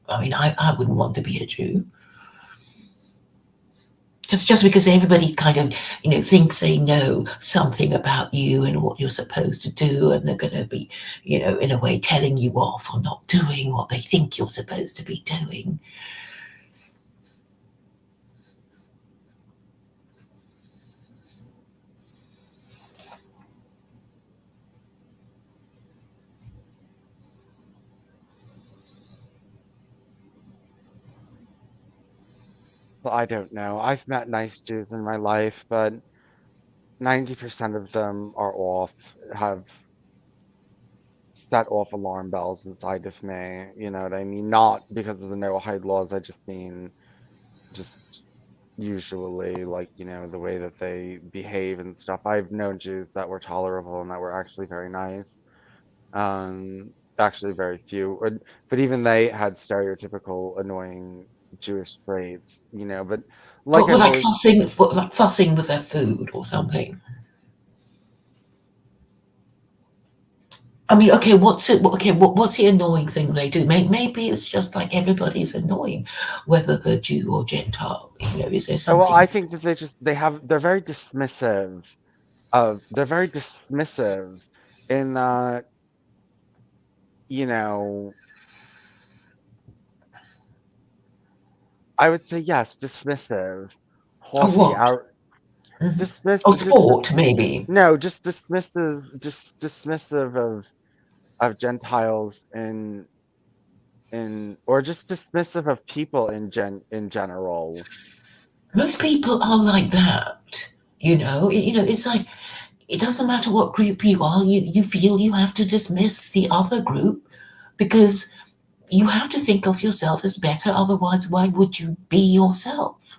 I mean, I wouldn't want to be a Jew. Just because everybody kind of, thinks they know something about you and what you're supposed to do, and they're going to be, in a way telling you off or not doing what they think you're supposed to be doing. Well, I don't know. I've met nice Jews in my life, but 90% of them are have set off alarm bells inside of me. You know what I mean? Not because of the Noahide laws, I just mean just usually like, the way that they behave and stuff. I've known Jews that were tolerable and that were actually very nice. Actually very few. But even they had stereotypical annoying Jewish traits, but like But I've like always fussing with their food or something. I mean, okay, what's it? Okay, what's the annoying thing they do? Maybe it's just like everybody's annoying, whether they're Jew or Gentile. Is there oh, well, I something? think that they're very dismissive in that, you know, I would say yes, dismissive, Of haughty, what? out, Mhm. dismiss, Or just sport, maybe. no, just dismissive of Gentiles or just dismissive of people in general. Most people are like that. It's like it doesn't matter what group you are. You feel you have to dismiss the other group because you have to think of yourself as better. Otherwise, why would you be yourself?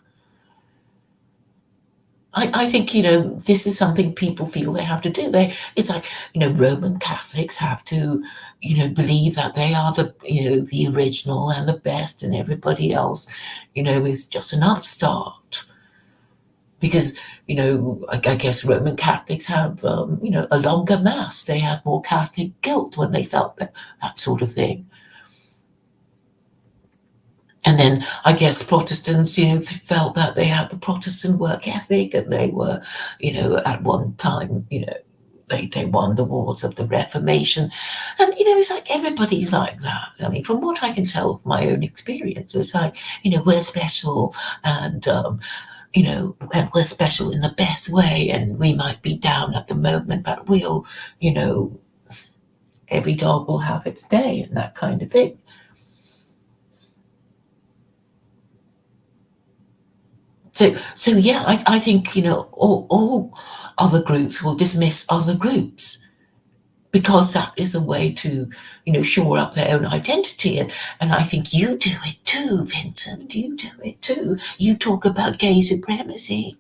I think, this is something people feel they have to do. It's like, Roman Catholics have to, believe that they are the original and the best, and everybody else, is just an upstart. Because, I guess Roman Catholics have, a longer mass. They have more Catholic guilt when they felt that sort of thing. And then I guess Protestants, felt that they had the Protestant work ethic, and they were, at one time, they won the wars of the Reformation. And, it's like everybody's like that. I mean, from what I can tell of my own experience, it's like, we're special, and, and we're special in the best way. And we might be down at the moment, but you know, every dog will have its day, and that kind of thing. So yeah, I think all other groups will dismiss other groups. because that is a way to, shore up their own identity. And I think you do it too, Vincent. You do it too. You talk about gay supremacy.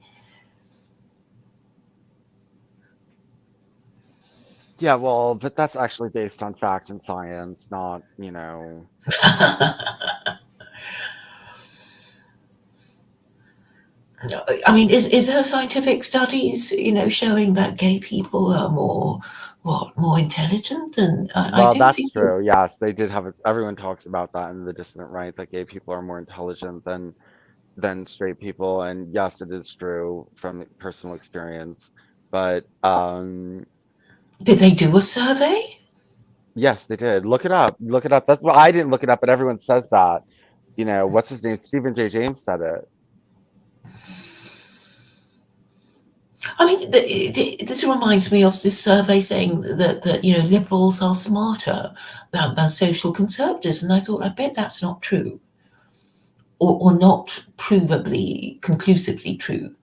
Yeah, well, but that's actually based on fact and science, not, you know. I mean, is there scientific studies, showing that gay people are more intelligent? And I Well, don't that's think you. true. Yes, they did have it. Everyone talks about that in the dissident right, that gay people are more intelligent than straight people. And yes, it is true from personal experience. But Did they do a survey? yes, they did. Look it up. Look it up. That's why I didn't look it up, but everyone says that. You know, what's his name? Stephen J. James said it. I mean, this reminds me of this survey saying that liberals are smarter than social conservatives, and I thought, I bet that's not true, or not provably, conclusively true.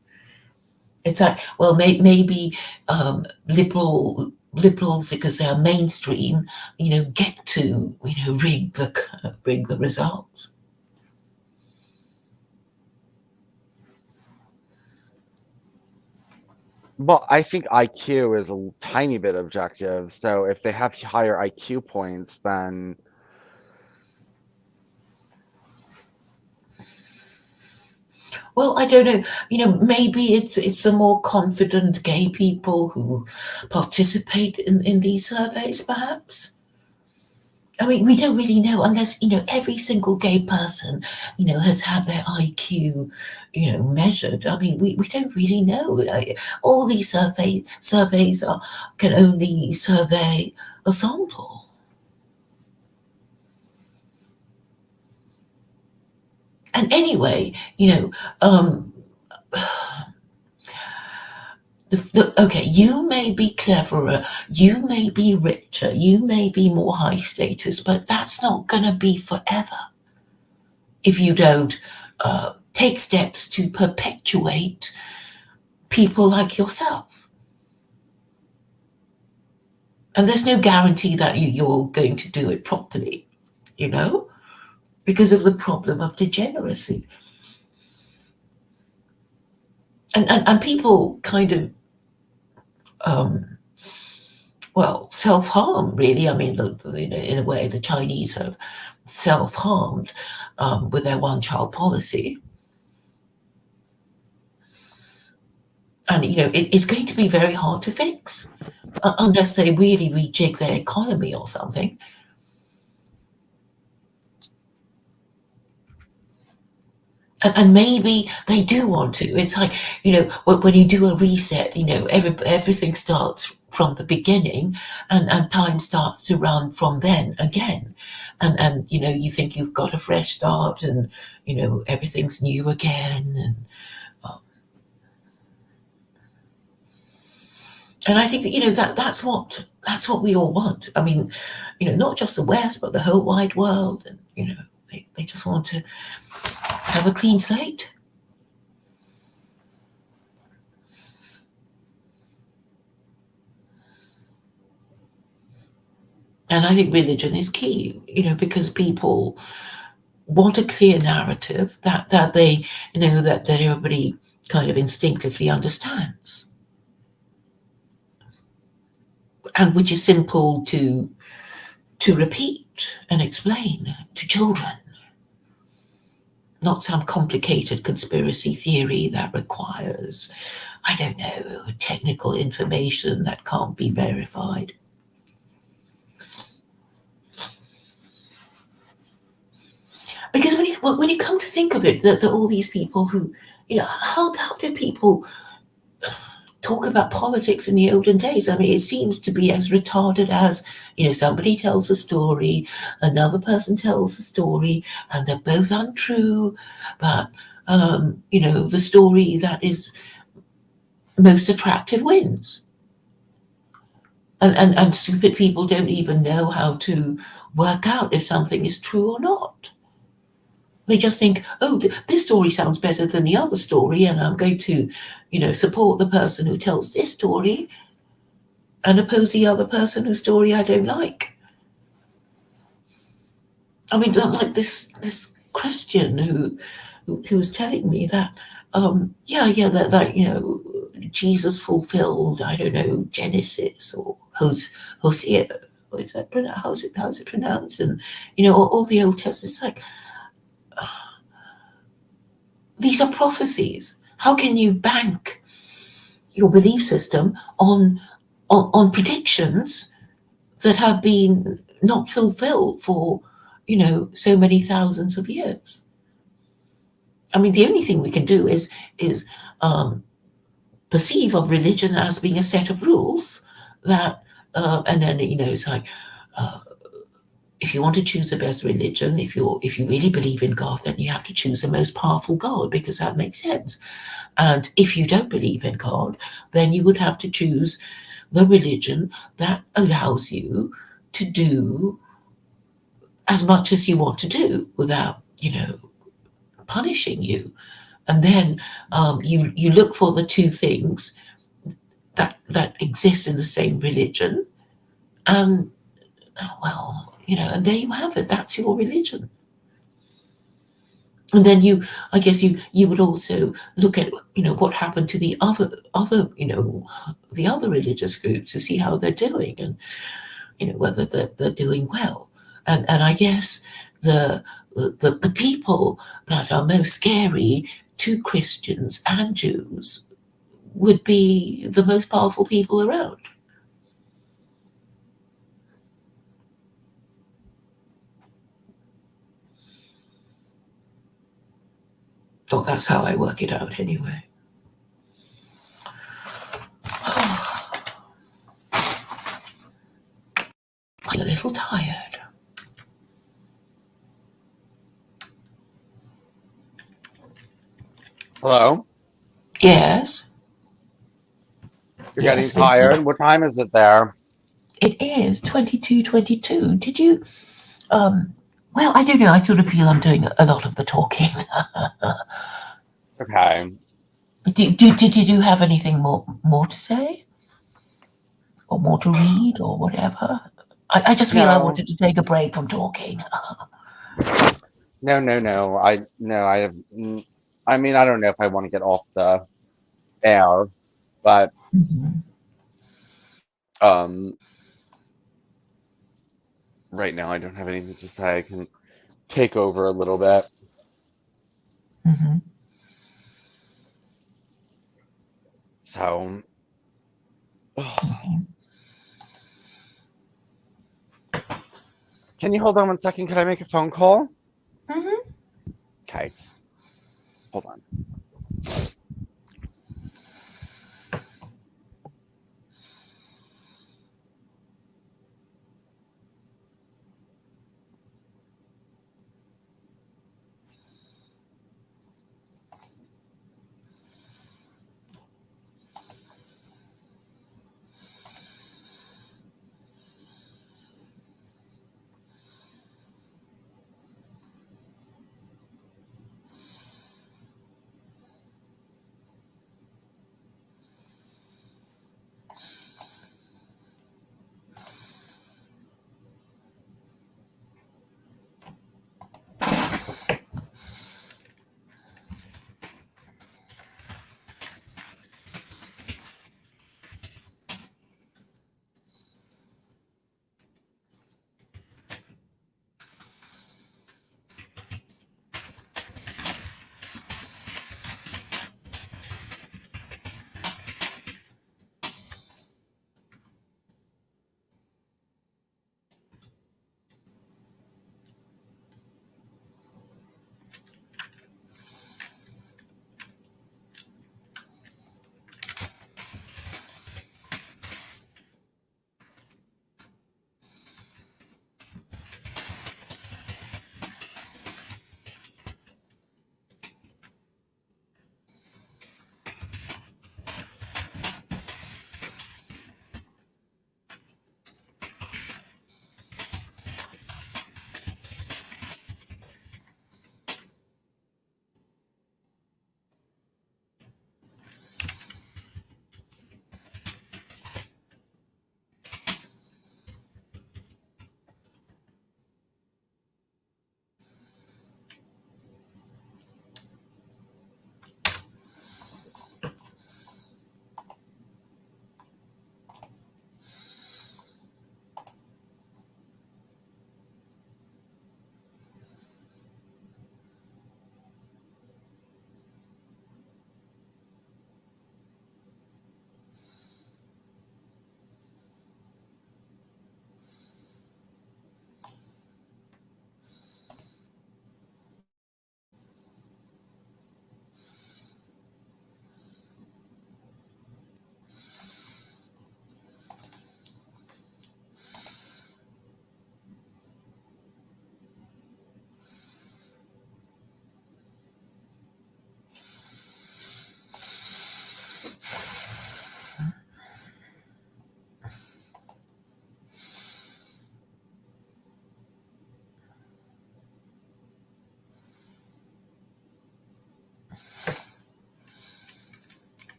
It's like, well, maybe liberals, because they're mainstream, get to rig the results. Well, I think IQ is a tiny bit objective. So if they have higher IQ points, then Well, I don't know. Maybe it's a more confident gay people who participate in these surveys, perhaps. I mean, we don't really know unless, every single gay person, has had their IQ, measured. I mean, we don't really know. All these surveys can only survey a sample. And anyway, okay, you may be cleverer, you may be richer, you may be more high status, but that's not going to be forever if you don't take steps to perpetuate people like yourself. And there's no guarantee that you're going to do it properly, you know, because of the problem of degeneracy. And people kind of, self harm, really. I mean, in a way, the Chinese have self harmed with their one child policy. And, it's going to be very hard to fix unless they really rejig their economy or something. And maybe they do want to. It's like, when you do a reset, everything starts from the beginning, and time starts to run from then again. And you think you've got a fresh start, and, everything's new again. And I think that, that's what we all want. I mean, not just the West, but the whole wide world. And, they just want to have a clean slate. And I think religion is key, because people want a clear narrative that they, that everybody kind of instinctively understands, and which is simple to repeat and explain to children. Not some complicated conspiracy theory that requires, I don't know, technical information that can't be verified. Because when you come to think of it, that all these people who, how did people talk about politics in the olden days? I mean, it seems to be as retarded as, somebody tells a story, another person tells a story, and they're both untrue, but, the story that is most attractive wins. And stupid people don't even know how to work out if something is true or not. They just think, oh, this story sounds better than the other story, and I'm going to, support the person who tells this story. and oppose the other person whose story I don't like. I mean, like this Christian who was telling me that, yeah, that Jesus fulfilled, I don't know, Genesis or Hosea. What is that? How's it pronounced? And all the Old Testament. It's like these are prophecies. How can you bank your belief system on predictions that have been not fulfilled for so many thousands of years? I mean, the only thing we can do is um, perceive of religion as being a set of rules that, and then it's like, uh, if you want to choose the best religion, if you really believe in God, then you have to choose the most powerful God because that makes sense. And if you don't believe in God, then you would have to choose the religion that allows you to do as much as you want to do without punishing you. And then you look for the two things that exist in the same religion, and well, and there you have it. That's your religion. And then I guess you would also look at what happened to the other the other religious groups to see how they're doing, and whether they're doing well. And I guess the people that are most scary to Christians and Jews would be the most powerful people around. So that's how I work it out anyway. I'm a little tired. Hello? Yes, You're getting yes, Vincent. tired? What time is it there? It is 22:22. Did you well, I don't know. I sort of feel I'm doing a lot of the talking. Okay. Did you have anything more to say? Or more to read or whatever? I just feel I No. wanted to take a break from talking. No, no, no. I have I mean, I don't know if I want to get off the air, but Mhm, um right now I don't have anything to say. I can take over a little bit. mhm, So, mhm, can you hold on 1 second? Can I make a phone call? mhm. Okay, hold on.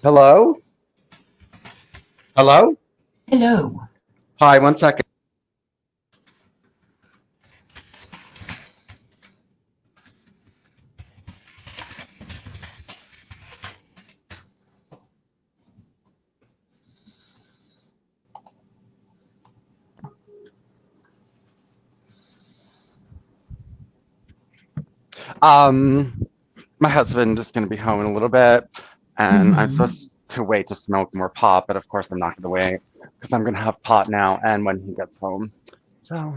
Hello? Hello? Hello. Hi, one second. Um, my husband is going to be home in a little bit, and I'm Hmm. supposed to wait to smoke more pot, but of course I'm not going to wait because I'm going to have pot now and when he gets home. So,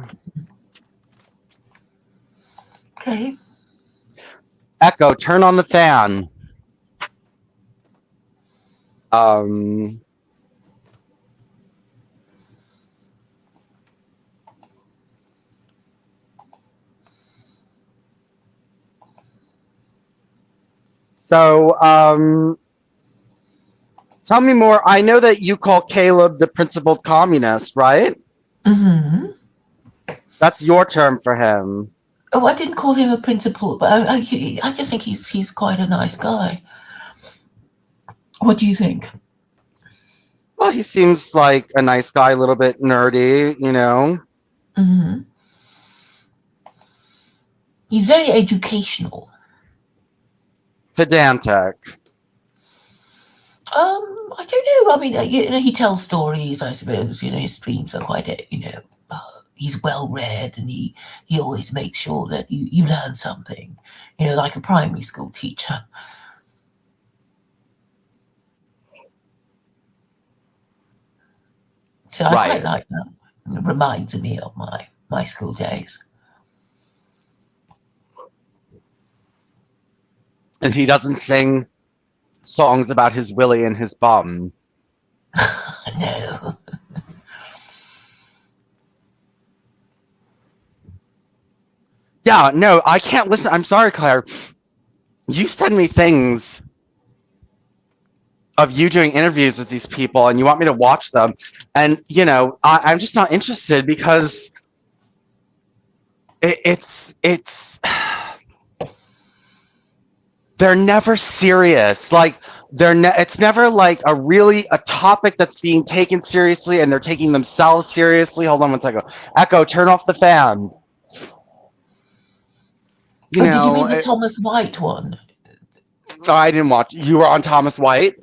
Okay. Echo, turn on the fan. Um, so, tell me more. I know that you call Caleb the principled communist, right? Hmm. That's your term for him. Oh, I didn't call him a principal, but I just think he's quite a nice guy. What do you think? Well, he seems like a nice guy, a little bit nerdy, you know, Hmm. He's very educational. pedantic. I don't know. I mean, he tells stories. I suppose his streams are quite, he's well read, and he always makes sure that you learn something. Like a primary school teacher. So I quite Right. like that. It reminds me of my school days. And he doesn't sing songs about his willy and his bum. No. Yeah, no, I can't listen. I'm sorry, Claire. You send me things of you doing interviews with these people and you want me to watch them. And, I'm just not interested because it's they're never serious. Like it's never like a topic that's being taken seriously and they're taking themselves seriously. Hold on one second. Echo, turn off the fan. You Oh, did you know, mean the Thomas White one? oh, I didn't watch. You were on Thomas White.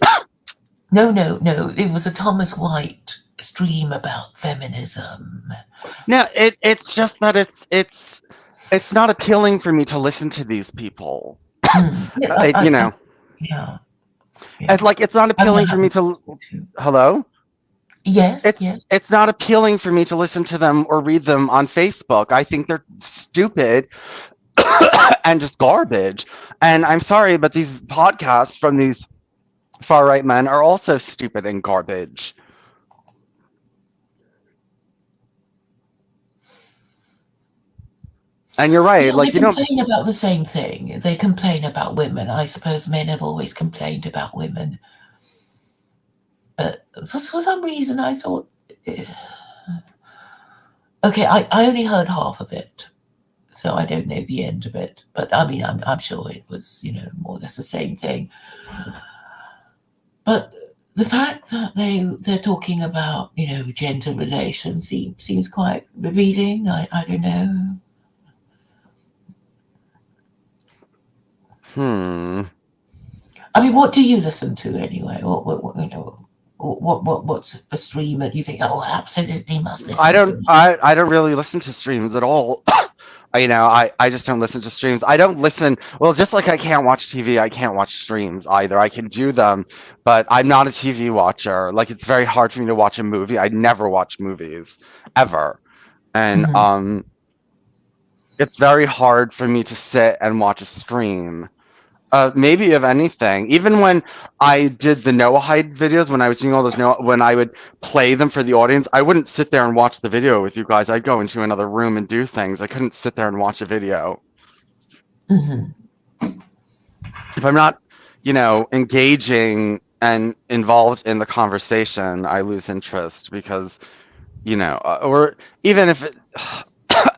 No, no, no. It was a Thomas White stream about feminism. No, it's just that it's not appealing for me to listen to these people. Mm. Yeah, It, you know, yeah, it's yeah. like it's not I mean, I appealing for me haven't to. to. Hello. Yes, It's yes. it's not appealing for me to listen to them or read them on Facebook. I think they're stupid and just garbage. And I'm sorry, but these podcasts from these far right men are also stupid and garbage. And you're Yeah, right. they Like you don't. complain about the same thing. They complain about women. I suppose men have always complained about women. But for some reason, I thought, eh, okay, I only heard half of it. So I don't know the end of it. But I mean, I'm sure it was, more or less the same thing. But the fact that they're talking about, gender relations seems quite revealing. I don't know. Hmm. I mean, what do you listen to anyway? What's a stream that you think, oh, absolutely must I listen to don't. that? I don't really listen to streams at all. I just don't listen to streams. I don't listen. Well, just like I can't watch TV, I can't watch streams either. I can do them, but I'm not a TV watcher. Like it's very hard for me to watch a movie. I never watch movies ever, and Mhm. it's very hard for me to sit and watch a stream. Maybe of anything. Even when I did the Noahide videos, when I was doing all those Noah, when I would play them for the audience, I wouldn't sit there and watch the video with you guys. I'd go into another room and do things. I couldn't sit there and watch a video. Mhm. If I'm not, engaging and involved in the conversation, I lose interest because, or even if it,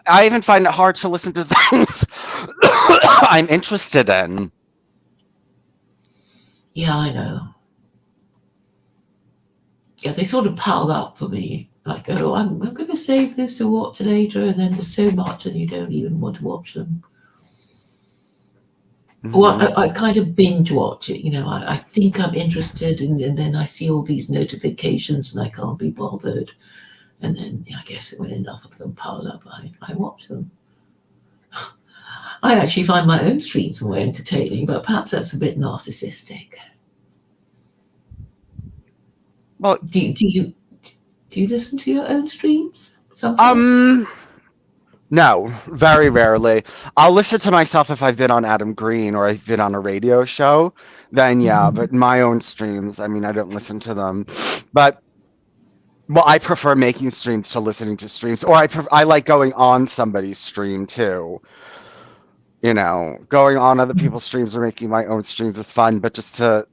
I even find it hard to listen to things I'm interested in. Yeah, I know. Yeah, they sort of pile up for me. Like, oh, I'm going to save this to watch later, and then there's so much, and you don't even want to watch them. Well, Hmm. I kind of binge watch it. I think I'm interested, and then I see all these notifications, and I can't be bothered. And then I guess when enough of them pile up, I watch them. I actually find my own streams more entertaining, but perhaps that's a bit narcissistic. Well, Do you listen to your own streams sometimes? um, no, very rarely. I'll listen to myself if I've been on Adam Green or I've been on a radio show, then yeah, Mhm. but my own streams, I mean, I don't listen to them. But well, I prefer making streams to listening to streams, or I like going on somebody's stream too. Going on other people's streams or making my own streams is fun, but just to,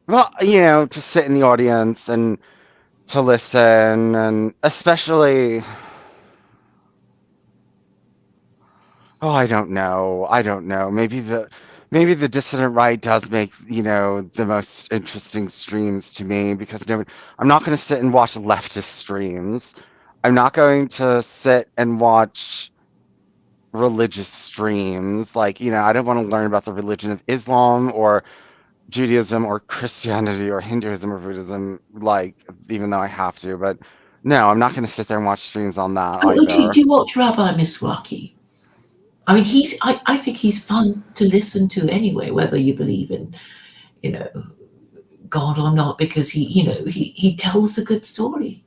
well, to sit in the audience and to listen, and especially, oh, I don't know. I don't know. Maybe the dissident right does make, the most interesting streams to me because I'm not going to sit and watch leftist streams. I'm not going to sit and watch religious streams. Like, I don't want to learn about the religion of Islam or Judaism or Christianity or Hinduism or Buddhism, like, even though I have to, but no, I'm not going to sit there and watch streams on that Oh, do either. you watch Rabbi Miswaki? I mean, I think he's fun to listen to anyway, whether you believe in, you know, God or not, because he tells a good story.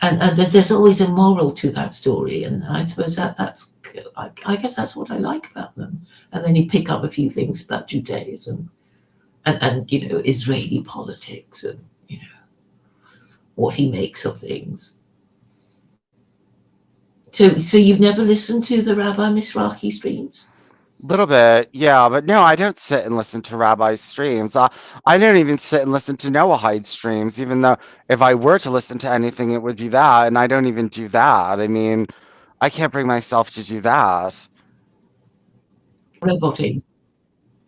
And there's always a moral to that story. And I suppose I guess that's what I like about them. And then you pick up a few things about Judaism and Israeli politics and, what he makes of things. So you've never listened to the Rabbi Misraki streams? Little bit, yeah, but no, I don't sit and listen to rabbi streams. I don't even sit and listen to Noahide streams, even though if I were to listen to anything, it would be that, and I don't even do that. I mean, I can't bring myself to do that. Roboting.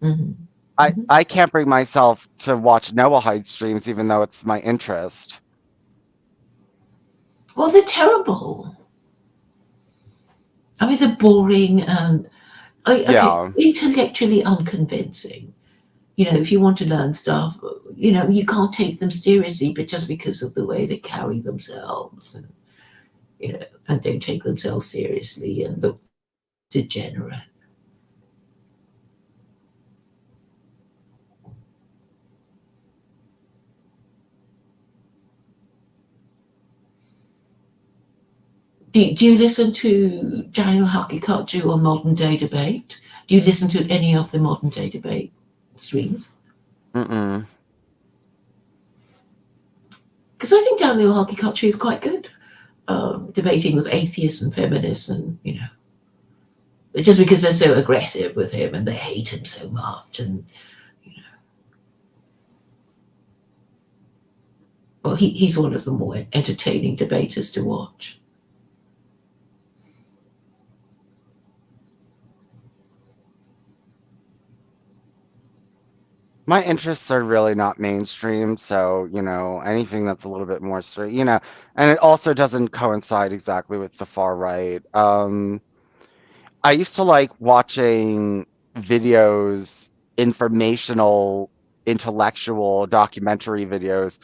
Hmm. I Hmm. I can't bring myself to watch Noahide streams, even though it's my interest. Well, they're terrible. I mean, they're boring and okay, Yeah. intellectually unconvincing. If you want to learn stuff, you can't take them seriously, but just because of the way they carry themselves and don't take themselves seriously and look degenerate. Do you listen to Daniel Hakikatju on Modern Day Debate? Do you listen to any of the Modern Day Debate streams? Mm-mm. Because I think Daniel Hakikatju is quite good, debating with atheists and feminists, and just because they're so aggressive with him and they hate him so much, and well, he's one of the more entertaining debaters to watch. My interests are really not mainstream, so, anything that's a little bit more straight, and it also doesn't coincide exactly with the far right. I used to like watching videos, informational, intellectual, documentary videos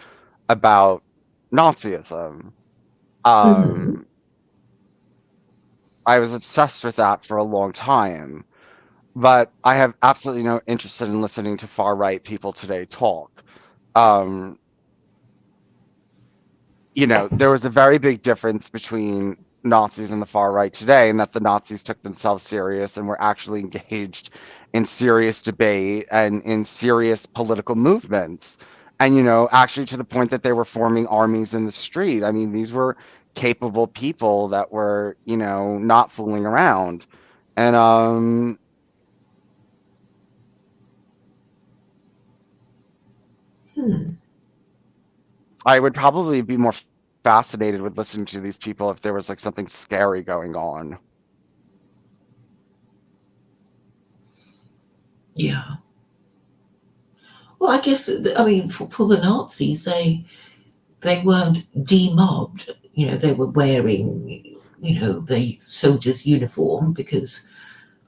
about Nazism. Hmm. Um, I was obsessed with that for a long time, but I have absolutely no interest in listening to far right people today talk. Um, there was a very big difference between Nazis and the far right today, and that the Nazis took themselves serious and were actually engaged in serious debate and in serious political movements. And, actually to the point that they were forming armies in the street. I mean, these were capable people that were, not fooling around. And Hmm. I would probably be more fascinated with listening to these people if there was like something scary going on. Yeah. Well, I guess I mean for the Nazis, they weren't demobbed. They were wearing the soldiers' uniform because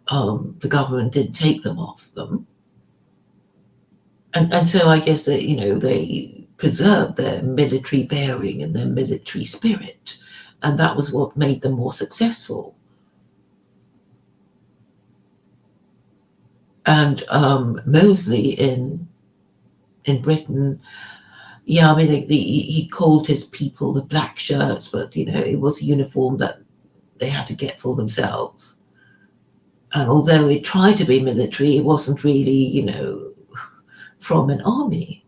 the government didn't take them off them, and so I guess that they preserved their military bearing and their military spirit, and that was what made them more successful. And Mosley in Britain, yeah, I mean he called his people the black shirts, but it was a uniform that they had to get for themselves. And although it tried to be military, it wasn't really, from an army.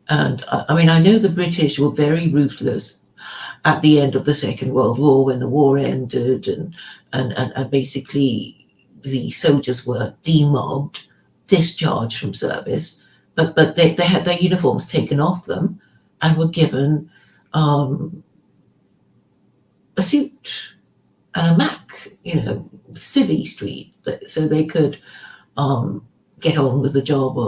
And I mean, I know the British were very ruthless at the end of the Second World War when the war ended, and basically the soldiers were demobbed, discharged from service, but they had their uniforms taken off them and were given a suit and a Mac, civvy street, so they could get on with the job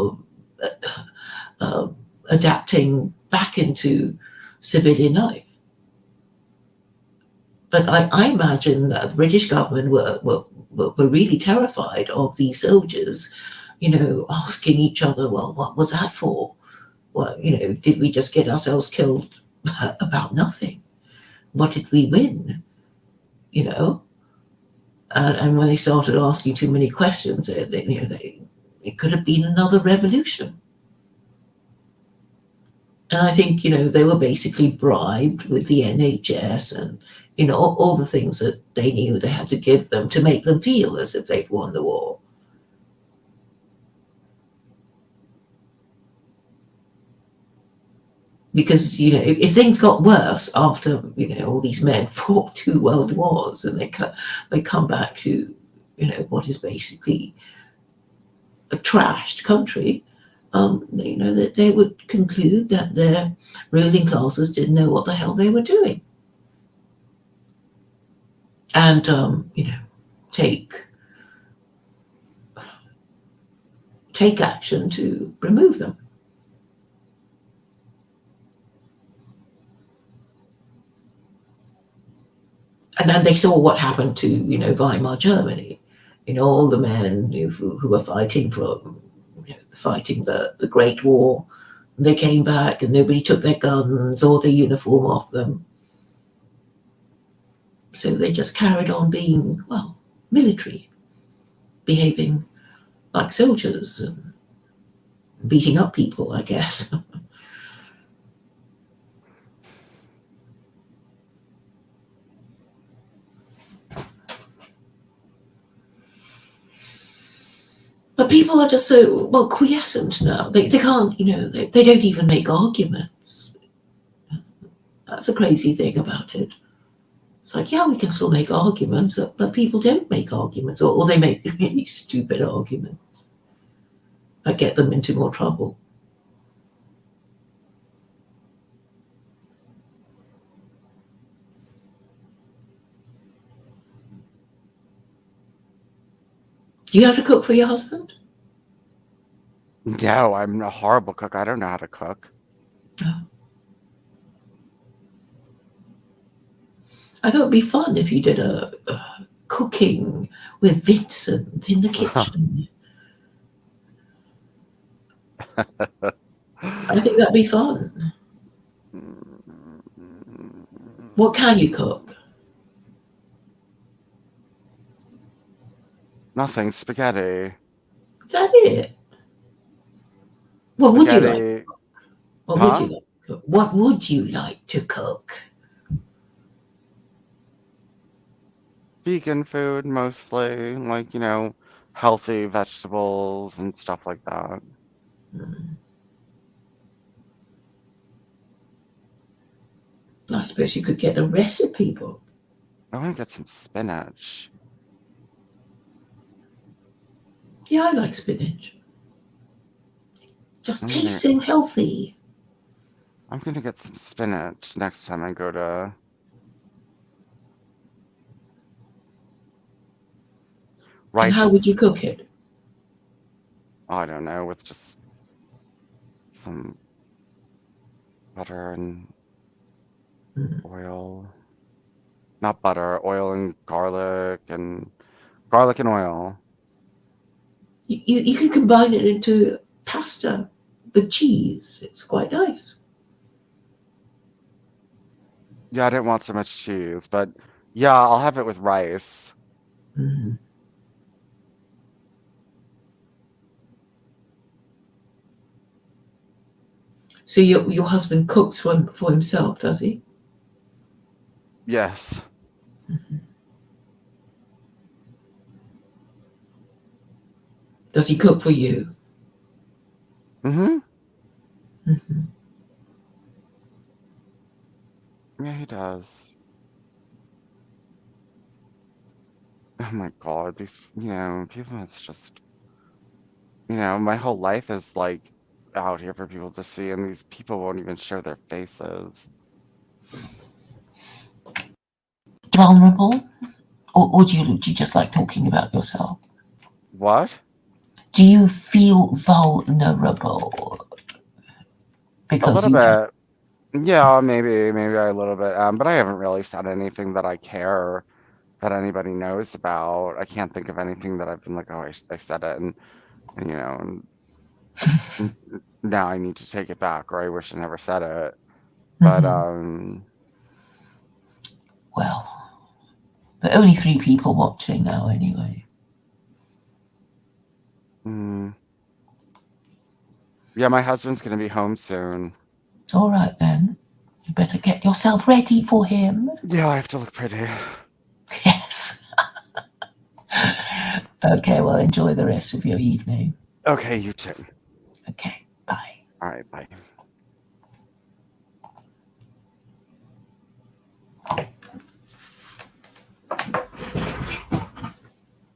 of adapting back into civilian life. But I imagine that the British government were really terrified of these soldiers, asking each other, well, what was that for? Well, did we just get ourselves killed about nothing? What did we win? And when they started asking too many questions, it could have been another revolution. And I think, they were basically bribed with the NHS and, all the things that they knew they had to give them to make them feel as if they've won the war. Because, if things got worse after, all these men fought 2 world wars and they come back to, what is basically a trashed country, that they would conclude that their ruling classes didn't know what the hell they were doing. And, take action to remove them. And then they saw what happened to, Weimar Germany. All the men who were fighting fighting the Great War, they came back and nobody took their guns or their uniform off them. So they just carried on being, well, military, behaving like soldiers and beating up people, I guess. But people are just so, well, quiescent now. They can't, they don't even make arguments. That's a crazy thing about it. It's like, yeah, we can still make arguments, but people don't make arguments, or they make really stupid arguments that get them into more trouble. Do you have to cook for your husband? No, I'm a horrible cook. I don't know how to cook. No. I thought it'd be fun if you did a cooking with Vincent in the kitchen. I think that'd be fun. What can you cook? Nothing. Spaghetti. Is that it? What would you like? Spaghetti. What would Huh? you like to cook? What would you like to cook? Vegan food mostly, like, healthy vegetables and stuff like that. I suppose you could get a recipe book. I want to get some spinach. Yeah, I like spinach. Just I'm gonna, tastes so healthy. I'm gonna get some spinach next time I go to And rice how and would you cook it? I don't know, with just some butter and Mm. oil. Not butter, oil and garlic and oil. You can combine it into pasta with cheese. It's quite nice. Yeah, I didn't want so much cheese, but yeah, I'll have it with rice. Mm. So your husband cooks for himself, does he? Yes. Does he cook for you? Mm-hmm. Mm-hmm. Yeah, he does. Oh my God, people it's just, my whole life is like out here for people to see, and these people won't even show their faces. Vulnerable, or do you just like talking about yourself? What? Do you feel vulnerable A because little you have? bit. Yeah, maybe a little bit. But I haven't really said anything that I care that anybody knows about. I can't think of anything that I've been like, oh, I said it, and now I need to take it back, or I wish I never said it. But Mm-hmm. Well, there are only 3 people watching now, anyway. mm, yeah, my husband's gonna be home soon. All right then, you better get yourself ready for him. Yeah, I have to look pretty. Yes. Okay. Well, enjoy the rest of your evening. Okay, you too. Okay. Bye. All right, bye.